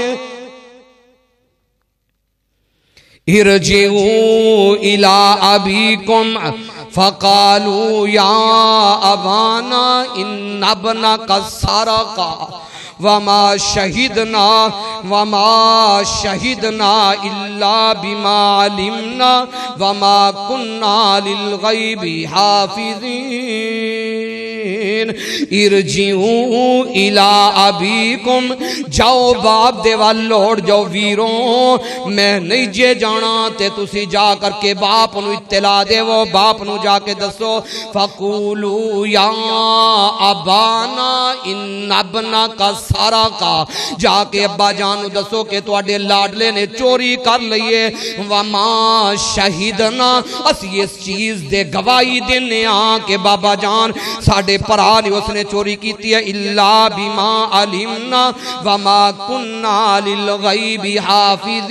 ارجعوا الى ابیکم فقالوا یا ابانا ان ابنک سرقا وما شہدنا الا بما علمنا وما کننا للغیب حافظین ارجعوا الى ابیکم جاؤ باپ دے وال لوڑ جاؤ ویروں میں نہیں جے جانا تے تسی جا کر کے باپ نو اطلاع دے وہ باپ نو جا کے دسو فقولوا یا ابانا ان ابنک سرقا جا کے ابا جانو دسو کہ تواڈے لاڈلے نے چوری کر لئیے وما شہدنا اسی اس چیز دے گواہی دینے کہ بابا جان ساڑھے پرانی اس نے چوری کیتی ہے اللہ بما علمنا وما کننا للغیب حافظین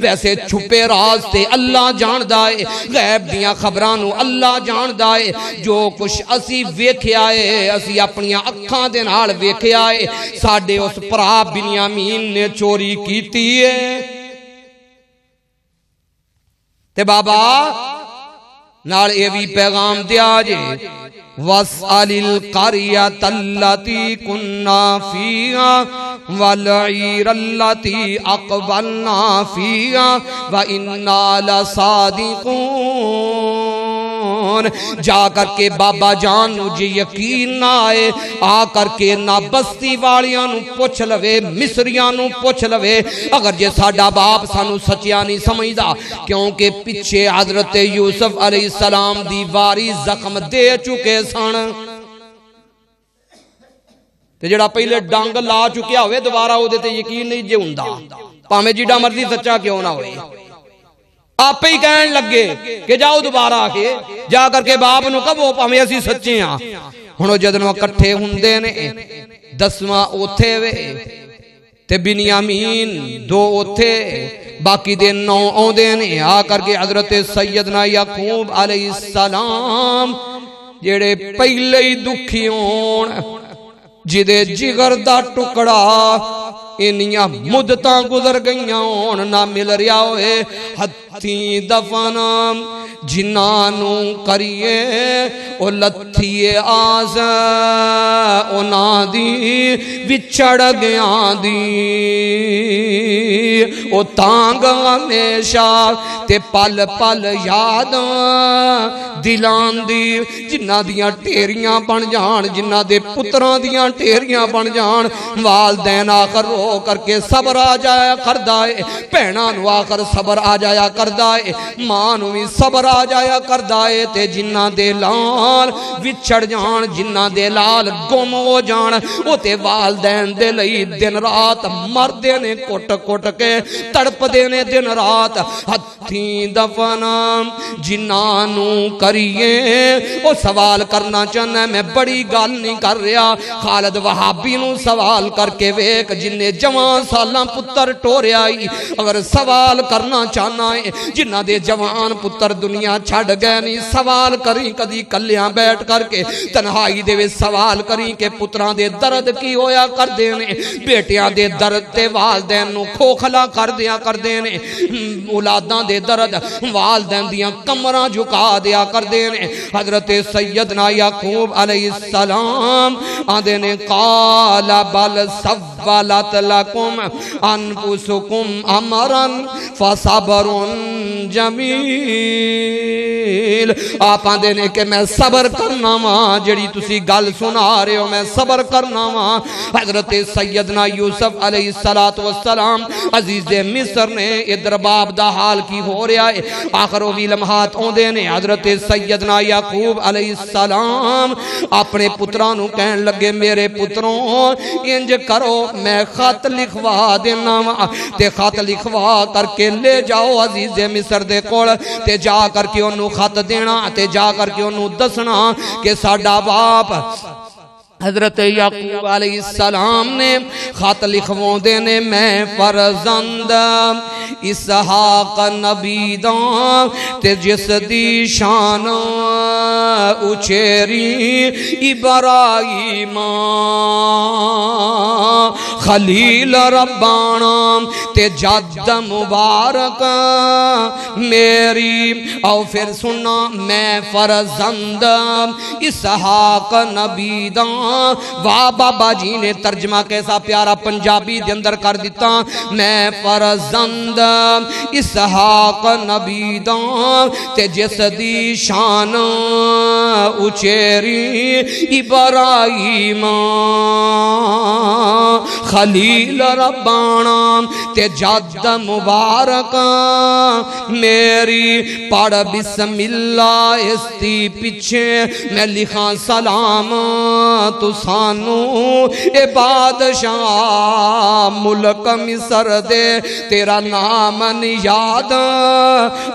ویسے چھپے راز تے اللہ جان دائے غیب دیاں خبرانو اللہ جان دائے جو کچھ اسی ویکھے آئے اسی اپنی اکھاں دے نال ویکھے آئے ساڑھے اس پرا بنیامین نے چوری کیتی ہے تے بابا نال اے وی پیغام دیا جے وَاسْأَلِ الْقَرْيَةَ الَّتِي كُنَّا فِيهَا وَالْعِيرَ الَّتِي أَقْبَلْنَا فِيهَا وَإِنَّا لَصَادِقُونَ جا کر کے بابا جان جی یقین نہ آئے آ کر کے نہ بستی والیاں نو پوچھ لوے مصریاں نو پوچھ لوے اگر جے ساڑا باپ سانو سچیا نہیں سمجھدا کیونکہ پیچھے حضرت یوسف علیہ السلام دیواری زخم دے چکے سن تے جڑا پہلے ڈانگ لا چکیا ہوئے دوبارہ ہو دیتے یقین نہیں جے ہوندا پامے جیڑا مرضی سچا کیوں نہ ہوئے آپ ہی کہن لگے کہ جاؤ دوبارہ کے جا کر کے باپ نو کہو پامے اسی سچے ہاں ہنو جدنو کٹھے ہوندے نے 10واں اوتھے وے تے بنیامین 2 اوتھے باقی دے 9 اوندے نے آ کر کے حضرت سیدنا یعقوب علیہ السلام جڑے پہلے ہی دکھی ہون جدے جگر دا ٹکڑا انیاں مدتاں گزر گئیاں ہون نہ مل رہا ہوئے ہتھی دفنا جنانوں کریے او لتھیے آز او نادی وچھڑ گیاں دی او تانگ ہمیشہ تے پل پل یاد دلان دی جنہ دیاں ٹیریاں بن جان جنہ دے پتران دیاں ٹیریاں بن جان والدین آخر رو کر کے صبر آ جایا کردائے پہنانو آخر صبر آ جایا کردائے مانوی صبر آ جایا کردائے تے جنہ دے لال وچھڑ جان جنہ دے لال گم ہو جان او تے والدین دے لئی دن رات مردے نے کٹ کٹ کے تڑپ دینے دن رات ہتھی دفنا جنانو کریے او سوال کرنا چاہنا میں بڑی گال نہیں کر رہا خالد وہابی نو سوال کر کے ویک جننے جوان سالاں پتر ٹوریا ہی اگر سوال کرنا چاہنا ہے جنہ دے جوان پتر دنیا چھڑ گئے نہیں سوال کریں کدی کلیاں بیٹھ کر کے تنہائی دے سوال کریں کہ پتران دے درد کی ہویا کر دینے بیٹیاں دے درد تے والدین نو کھوکھلا کر دیا کر دینے اولاداں دے درد والدین دیاں کمرہ جھکا دیا کر دینے حضرت سیدنا یعقوب علیہ السلام آدھے نے قال بل سولت لکم انفسکم امرن فصبر جمیل آپ آدھے نے کہ میں صبر کرنا ماں جڑی تسی گل سنا رہے ہو میں صبر کرنا ماں حضرت سیدنا یوسف علیہ السلام عزیز مصر نے ادھر باب دا حال کی ہو رہا ہے آخر وی لمحات ہوندے نے حضرت سیدنا یعقوب علیہ السلام اپنے پترانوں کہن لگے میرے پتروں انج کرو میں خط لکھوا دینا تے خط لکھوا کر کے لے جاؤ عزیز مصر دے کول تے جا کر کے انہوں خط دینا تے جا کر کے انہوں دسنا کہ ساڈا باپ حضرت یعقوب علیہ السلام نے خط لکھوان دینے میں فرزند اسحاق نبی دان تے جس دی شان اچھیری ابراہیم خلیل ربانا تے جد مبارک میری او پھر سننا میں فرزند اسحاق نبی دان واہ بابا جی نے ترجمہ کیسا پیارا پنجابی دے اندر کر دیتا میں فرزند اسحاق نبی دان تے جس دی شان اچھیری ابراہیم خلیل ربانا تے جد مبارک میری پڑھ بسم اللہ استی پچھے میں لکھاں سلام تو سانو اے بادشاہ ملک مصر دے تیرا نام یاد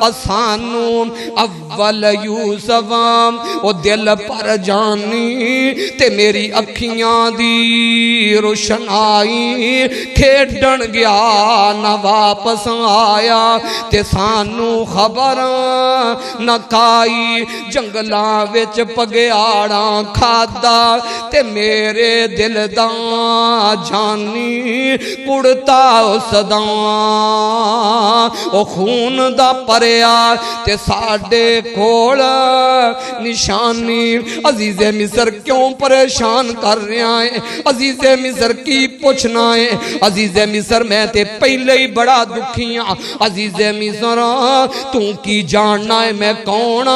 اسانو اول یوسف او دل پر جانی تے میری اکھیاں دی روشنائی کھیڈن گیا نہ واپس آیا تے سانو خبر نہ کائی جنگلاں وچ پگیاڑاں کھادا تے میرے دل دا جانی پڑتا اس دا او خون دا پریا تے ساڈے کول نشانی عزیز مصر کیوں پریشان کر رہا ہے عزیز مصر کی پوچھنا ہے عزیز مصر میں تے پہلے ہی بڑا دکھیاں عزیز مصر تو کی جاننا ہے میں کون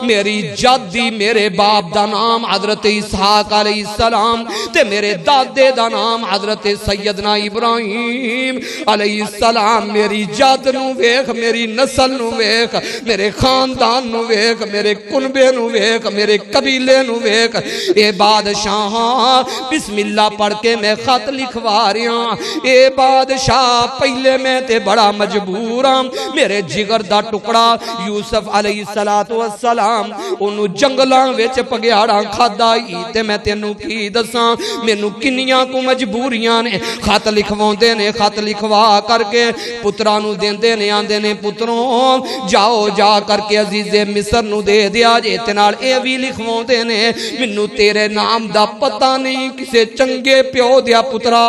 میری جدی میرے باپ دا نام حضرت اسحاق علیہ السلام تے میرے دادے دا نام حضرت سیدنا ابراہیم علیہ السلام میری جد نو ویکھ میری نسل نو ویکھ میرے خاندان نو ویکھ میرے کنبے نو ویکھ میرے قبیلے نو ویکھ اے بادشاہ بسم اللہ پڑھ کے میں خط لکھوا رہا اے بادشاہ پہلے میں تے بڑا مجبور ہاں میرے جگر دا ٹکڑا یوسف علیہ السلام انہوں جنگلاں وچ پگیاڑاں کھادائی تے میں تینوں کی دساں مینوں کنیاں کو مجبوریاں نے خط لکھواندے نے خط لکھوا کر کے پترانوں دیندے نے آندے نے پتروں جاؤ جا کر کے عزیز مصر نو دے دیا جے تے نال اے وی لکھواندے نے مینوں تیرے نام دا پتہ نہیں کسے چنگے پیو دیا پترا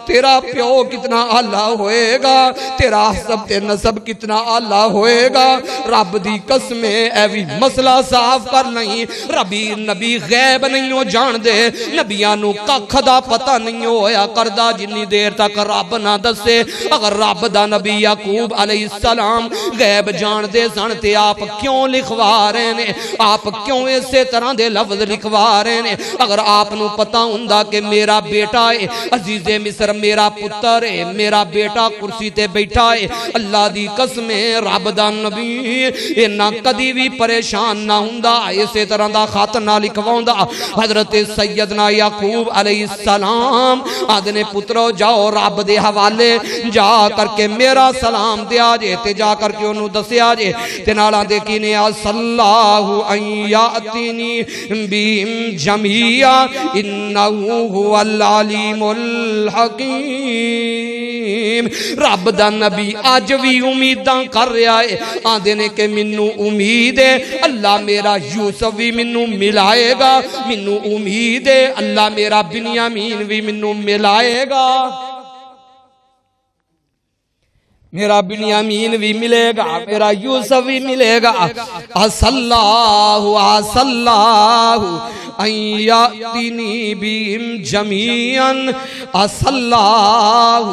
تیرا پیو کتنا اعلیٰ ہوئے گا تیرا حسب تے نسب کتنا اعلیٰ ہوئے گا رب دی قسمیں اے وی مسئلہ صاف کر نہیں ربی نبی غیب نہیں ہو جان دے نبیانو ککھ دا پتہ نہیں ہویا کردہ جنی دیر تک رب نہ دسے اگر رب دا نبی یعقوب علیہ السلام غیب جان دے سنتے آپ کیوں لکھوا رہے نے آپ کیوں اسے طرح دے لفظ لکھوا رہے نے اگر آپ نو پتہ ہوندہ کہ میرا بیٹا ہے عزیز مصر میرا پتر ہے میرا بیٹا کرسی تے بیٹھا ہے اللہ دی قسمیں رب دا نبی نہ کدی بھی پریشان نہ ہوندہ اسے طرح دا خط نہ لکھواؤندہ حضرت سیدنا یعقوب علیہ السلام آدھنے پترو جاؤ رب دے حوالے جا کر کے میرا سلام دیا جے تے جا کر کے انہوں دسیا جے تے نالا دیکھی نے اللہ ان یاتینی بیم جمیعا انہو هو العلیم الحکیم رب دا نبی آج بھی امیداں کر رہا ہے آدھے نے کہ منو امید ہے اللہ میرا یوسف بھی منو ملائے گا منو امید ہے اللہ میرا بنیامین بھی منو ملائے گا میرا بنیامین بھی ملے گا میرا یوسف بھی ملے گا اللہ ان یاتینی بہم جمیعاً اللہ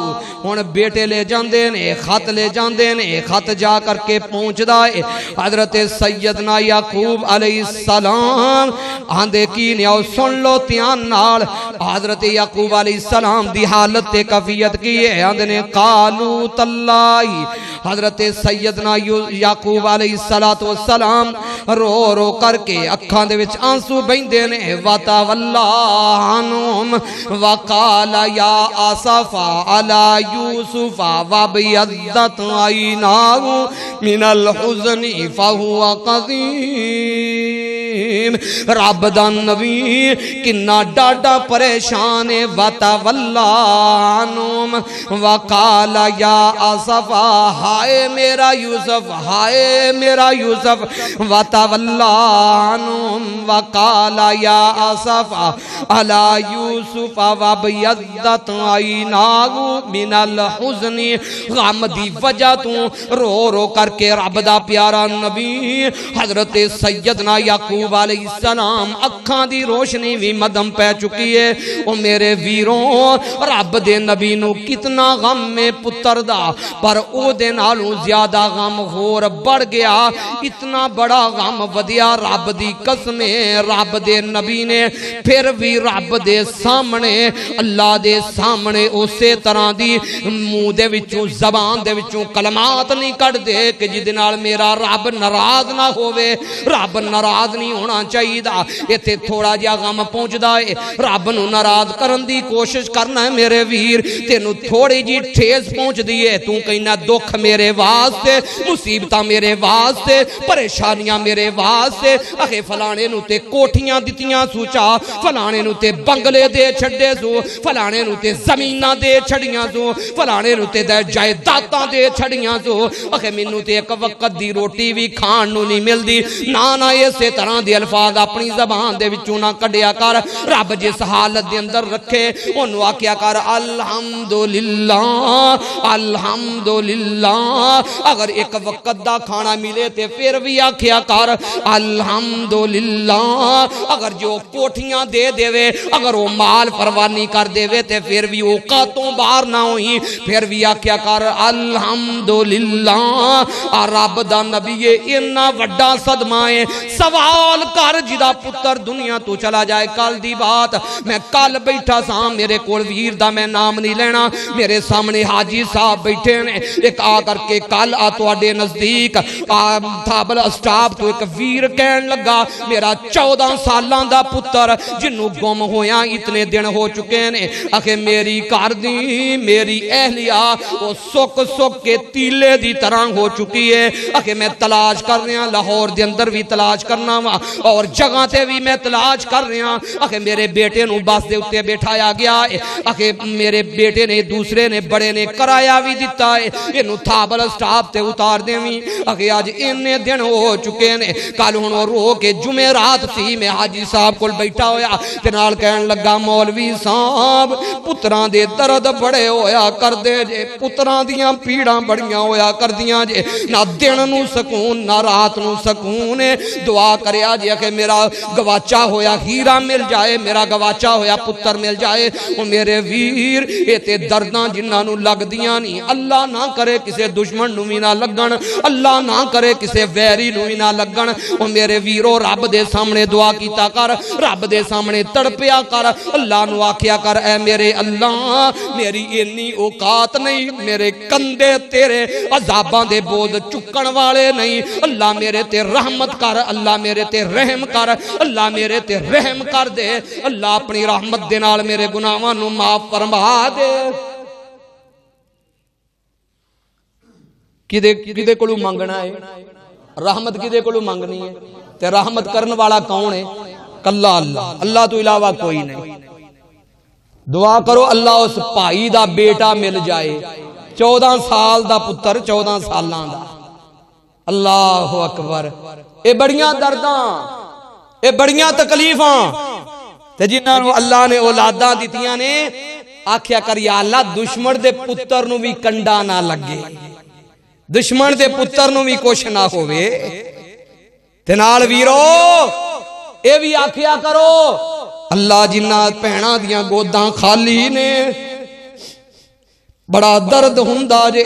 ہن بیٹے لے جاندے نے خط لے جاندے نے خط جا کر کے پہنچ دائے حضرت سیدنا یعقوب علیہ السلام آندے کی نیاؤ سن لو تیان نال حضرت یعقوب علیہ السلام دی حالت کفیت کی ہے آندے نے قالو تاللہ حضرت سیدنا یعقوب علیہ السلام رو رو کر کے اکھاں دے وچ آنسو بیندے نے وَتَوَلَّى عَنْهُمْ وَقَالَ يَا آسَفَا عَلَى يُوسُفَ وَابْيَضَّتْ عَيْنَاهُ مِنَ الْحُزْنِ فَهُوَ قَدِيمٌ رب دا نبی کنا ڈاڈا پریشان وَتَوَلَّى عَنْهُمْ وَقَالَ يَا آسَفَا ہائے میرا یوسف وَتَوَلَّى عَنْهُمْ وَقَالَ يَا آسَفَا عَلَى يُوسُفَ وَابْيَضَّتْ عَيْنَاهُ مِنَ الْحُزْنِ غم دی وجہ تو رو رو کر کے رب دا پیارا نبی حضرت سیدنا یعقوب علیہ السلام اکھاں دی روشنی بھی مدم پہ چکی ہے او میرے ویروں رب دے نبی نو کتنا غم میں پتر دا پر او دے نالوں زیادہ غم ہور بڑھ گیا اتنا بڑا غم ودیا رب دی قسم رب دے نبی نے پھر بھی رب دے سامنے اللہ دے سامنے اسی طرح دی منہ دے وچوں زبان دے وچوں کلمات نہیں کٹ دے کہ جدے نال میرا رب ناراض نہ ہووے رب ناراض نہیں ہونا چاہیے دا ایتھے تھوڑا جہا غم پہنچدا ہے رب نو ناراض کرن دی کوشش کرنا ہے میرے ویر تینوں تھوڑی جی ٹھیس پہنچ دی ہے تو کہنا دکھ میرے واسطے مصیبتاں میرے واسطے پریشانیاں میرے واسطے اخے فلانے نو تے کوٹھیاں دتیاں سوچا فلانے نو تے بنگلے دے چھڑے سو فلانے نو تے زمیناں دے چھڑیاں سو فلانے نو تے جائیداداں دے چھڑیاں سو اخے مینوں تے ایک وقت دی روٹی بھی کھان نو نہیں ملدی نانا اسی طرح دے الفاظ اپنی زبان دے وچوں نہ کڈیا کر رب جس حالت دے اندر رکھے اونوں آکھیا کر الحمدللہ اگر ایک وقت دا کھانا ملے تے پھر بھی آکھیا کر الحمدللہ اگر جو کوٹھیاں دے وے اگر وہ مال پروانی کر دے وے تے پھر بھی اوقاتوں باہر نہ ہوئی پھر بھی آکھیا کر الحمدللہ رب دا نبی اتنا وڈا صدمہ ہے سوال کر جدا پتر دنیا تو چلا جائے کل دی بات میں کل بیٹھا سا میرے کول ویر دا میں نام نہیں لینا میرے سامنے حاجی صاحب بیٹھے نے ایک آ کر کے کل تواڈے نزدیک تھابل اسٹاپ تو ایک ویر کہن لگا میرا 14 سالاں دا پتر جنوں گم ہویا اتنے دن ہو چکے نے اکھے میری کار دی میری اہلیہ وہ سک کے تیلے دی طرح ہو چکی ہے اکھے میں تلاش کر رہا لاہور دے اندر بھی تلاش کرنا وا اور جگہ تے بھی میں تلاش کر رہا اکھے میرے بیٹے نو بس دے اتے بیٹھایا گیا ہے اکھے میرے بیٹے نے دوسرے نے بڑے نے کرایا بھی دیتا ہے اینو تھابل سٹاپ تے اتار دیویں اکھے آج اننے دن ہو چکے نے کل ہن رو کے جمعرات سی میں حاجی صاحب کول بیٹھا ہویا تے نال کہن لگا مولوی صاحب پتراں دے درد بڑے ہویا کر دے جے پتراں دیاں پیڑاں بڑیاں ہویا کر دیاں جے نہ دن نو سکون نہ رات نو سکون دعا کریا جے کہ میرا گواچا ہویا ہیرا مل جائے میرا گواچا ہویا پتر مل جائے او میرے ویر ایتے درداں جنہاں نو لگ دیاں نہیں اللہ نہ کرے کسے دشمن نو بھی نہ لگن اللہ نہ کرے کسے ویری نو بھی نہ لگن او میرے ویرو رب دے سامنے دعا کیتا کر رب دے سامنے تڑپیا کر اللہ نو آکھیا کر اے میرے اللہ میری اتنی اوقات نہیں میرے کندھے تیرے عذاباں دے بوجھ چکن والے نہیں اللہ میرے تے رحمت کر اللہ میرے تے رحم کر اللہ میرے تے رحم کر دے اللہ اپنی رحمت دے نال میرے گناہاں نو معاف فرما دے کدے کولوں منگنا ہے رحمت کدے کولوں منگنی ہے تے رحمت کرن والا کون ہے کلا اللہ اللہ تو علاوہ کوئی نہیں دعا کرو اللہ اس بھائی دا بیٹا مل جائے 14 سال دا پتر 14 سالاں دا اللہ اکبر اے بڑیاں درداں اے بڑیاں تکلیفاں تے جنہاں نو اللہ نے اولاداں دتیاں نے آکھیا کر یا اللہ دشمن دے پتر نو بھی کنڈا نہ لگے دشمن دے پتر نو بھی کچھ نہ ہوئے تے نال ویرو اے بھی آکھیا کرو اللہ جنہ پہنا دیاں گوداں خالی نے بڑا درد ہوندا جے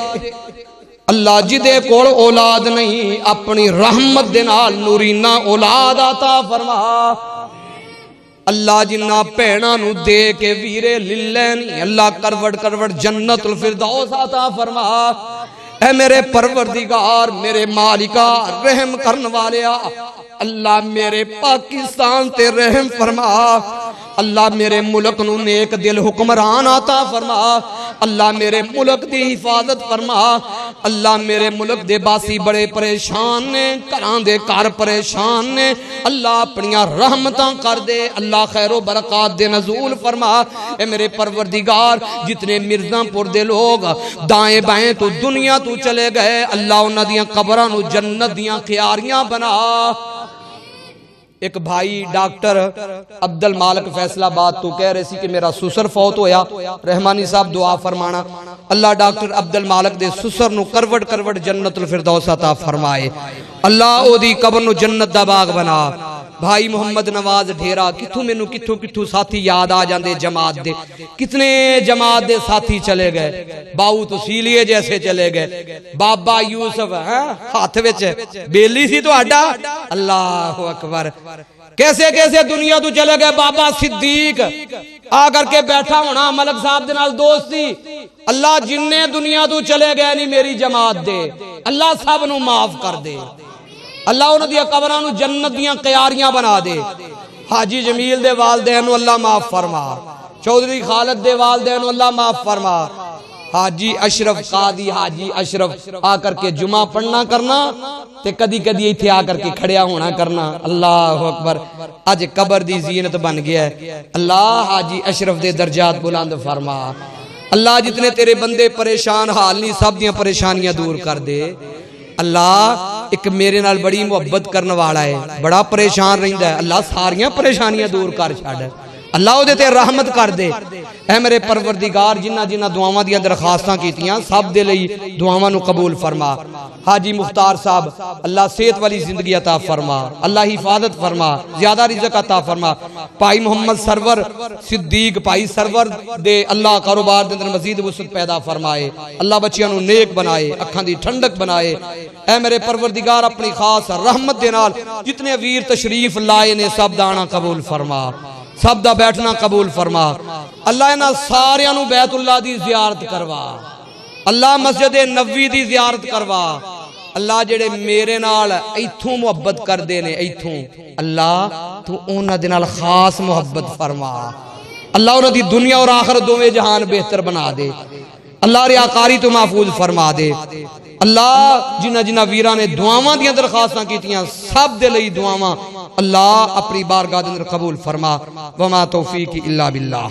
اللہ جدے کول اولاد نہیں اپنی رحمت دے نال نورینہ اولاد عطا فرما اللہ جنہ پہنا نو دے کے ویرے للینی اللہ کروڑ جنت الفردوس عطا فرما اے میرے پروردگار میرے مالکا رحم کرن والیا اللہ میرے پاکستان تے رحم فرما اللہ میرے ملک نو نیک دل حکمران عطا فرما اللہ میرے ملک دی حفاظت فرما اللہ میرے ملک دے باسی بڑے پریشان نے کران دے کار پریشان نے اللہ اپنیاں رحمتاں کر دے اللہ خیر و برکات دے نزول فرما اے میرے پروردگار جتنے مرزاں پور دے لوگ دائیں بائیں تو دنیا تو چلے گئے اللہ انہاں دیاں قبراں نو جنت دیاں کیاریاں بنا ایک بھائی ڈاکٹر عبد المالک فیصلہ آباد تو کہہ رہے سی کہ میرا سسر فوت ہویا رحمانی صاحب دعا فرمانا اللہ ڈاکٹر عبد المالک دے سسر نو کروڑ جنت الفردوس عطا فرمائے اللہ او دی قبر نو جنت دا باغ بنا بھائی محمد نواز ڈھیرا کتھوں میں نو کتھوں ساتھی یاد آ جاندے جماعت دے کتنے جماعت دے ساتھی چلے گئے باؤ تو سیلیے جیسے چلے گئے بابا یوسف ہاتھ وچ بیلی سی تو اڈا اللہ اکبر کیسے کیسے دنیا تو چلے گئے بابا صدیق آ کر کے بیٹھا ہونا ملک صاحب دے نال دوستی اللہ جننے دنیا تو چلے گئے نہیں میری جماعت دے اللہ سب نو معاف کر دے اللہ انہوں دیا قبراں نو جنت دیاں قیاریاں بنا دے حاجی جمیل دے والدین نو اللہ معاف فرما چودھری خالد دے والدین نو اللہ معاف فرما حاجی اشرف قاضی حاجی اشرف آ کر کے جمعہ پڑھنا کرنا تے کدی کدی ایتھے آ کر کے کھڑیا ہونا کرنا اللہ اکبر اج قبر دی زینت بن گیا ہے اللہ حاجی اشرف دے درجات بلند فرما اللہ جتنے تیرے بندے پریشان حال نہیں سب دیاں پریشانیاں دور کر دے اللہ ایک میرے نال بڑی محبت کرنے والا ہے بڑا پریشان رہندا ہے اللہ ساریاں پریشانیاں دور کر چھڑ اللہ او دے تے رحمت کر دے اے میرے پروردگار جنہ دعاواں دیاں درخواستاں کیتیاں سب دے لئی دعاواں نو قبول فرما حاجی مختار صاحب اللہ صحت والی زندگی عطا فرما اللہ حفاظت فرما زیادہ رزق عطا فرما بھائی محمد سرور صدیق بھائی سرور دے اللہ کاروبار دے اندر مزید وسعت پیدا فرمائے اللہ بچیاں نو نیک بنائے اکھاں دی ٹھنڈک بنائے اے میرے پروردگار اپنی خاص رحمت دے نال جتنے ویر تشریف لائے نے سب دانا قبول فرما سب دا بیٹھنا قبول فرما اللہ انہاں ساریاں نو بیت اللہ دی زیارت کروا اللہ مسجد نبوی دی زیارت کروا اللہ جڑے میرے نال ایتھوں محبت کر دے نے ایتھوں اللہ تو انہاں دے نال خاص محبت فرما اللہ انہاں دی دنیا اور آخرت دوویں جہان بہتر بنا دے اللہ ریاکاری تو محفوظ فرما دے اللہ جنہ ویران نے دعاواں دیاں درخواستاں کیتیاں سب دے لئی دعاواں اللہ اپنی بارگاہ دے اندر قبول فرما وما توفیق الا باللہ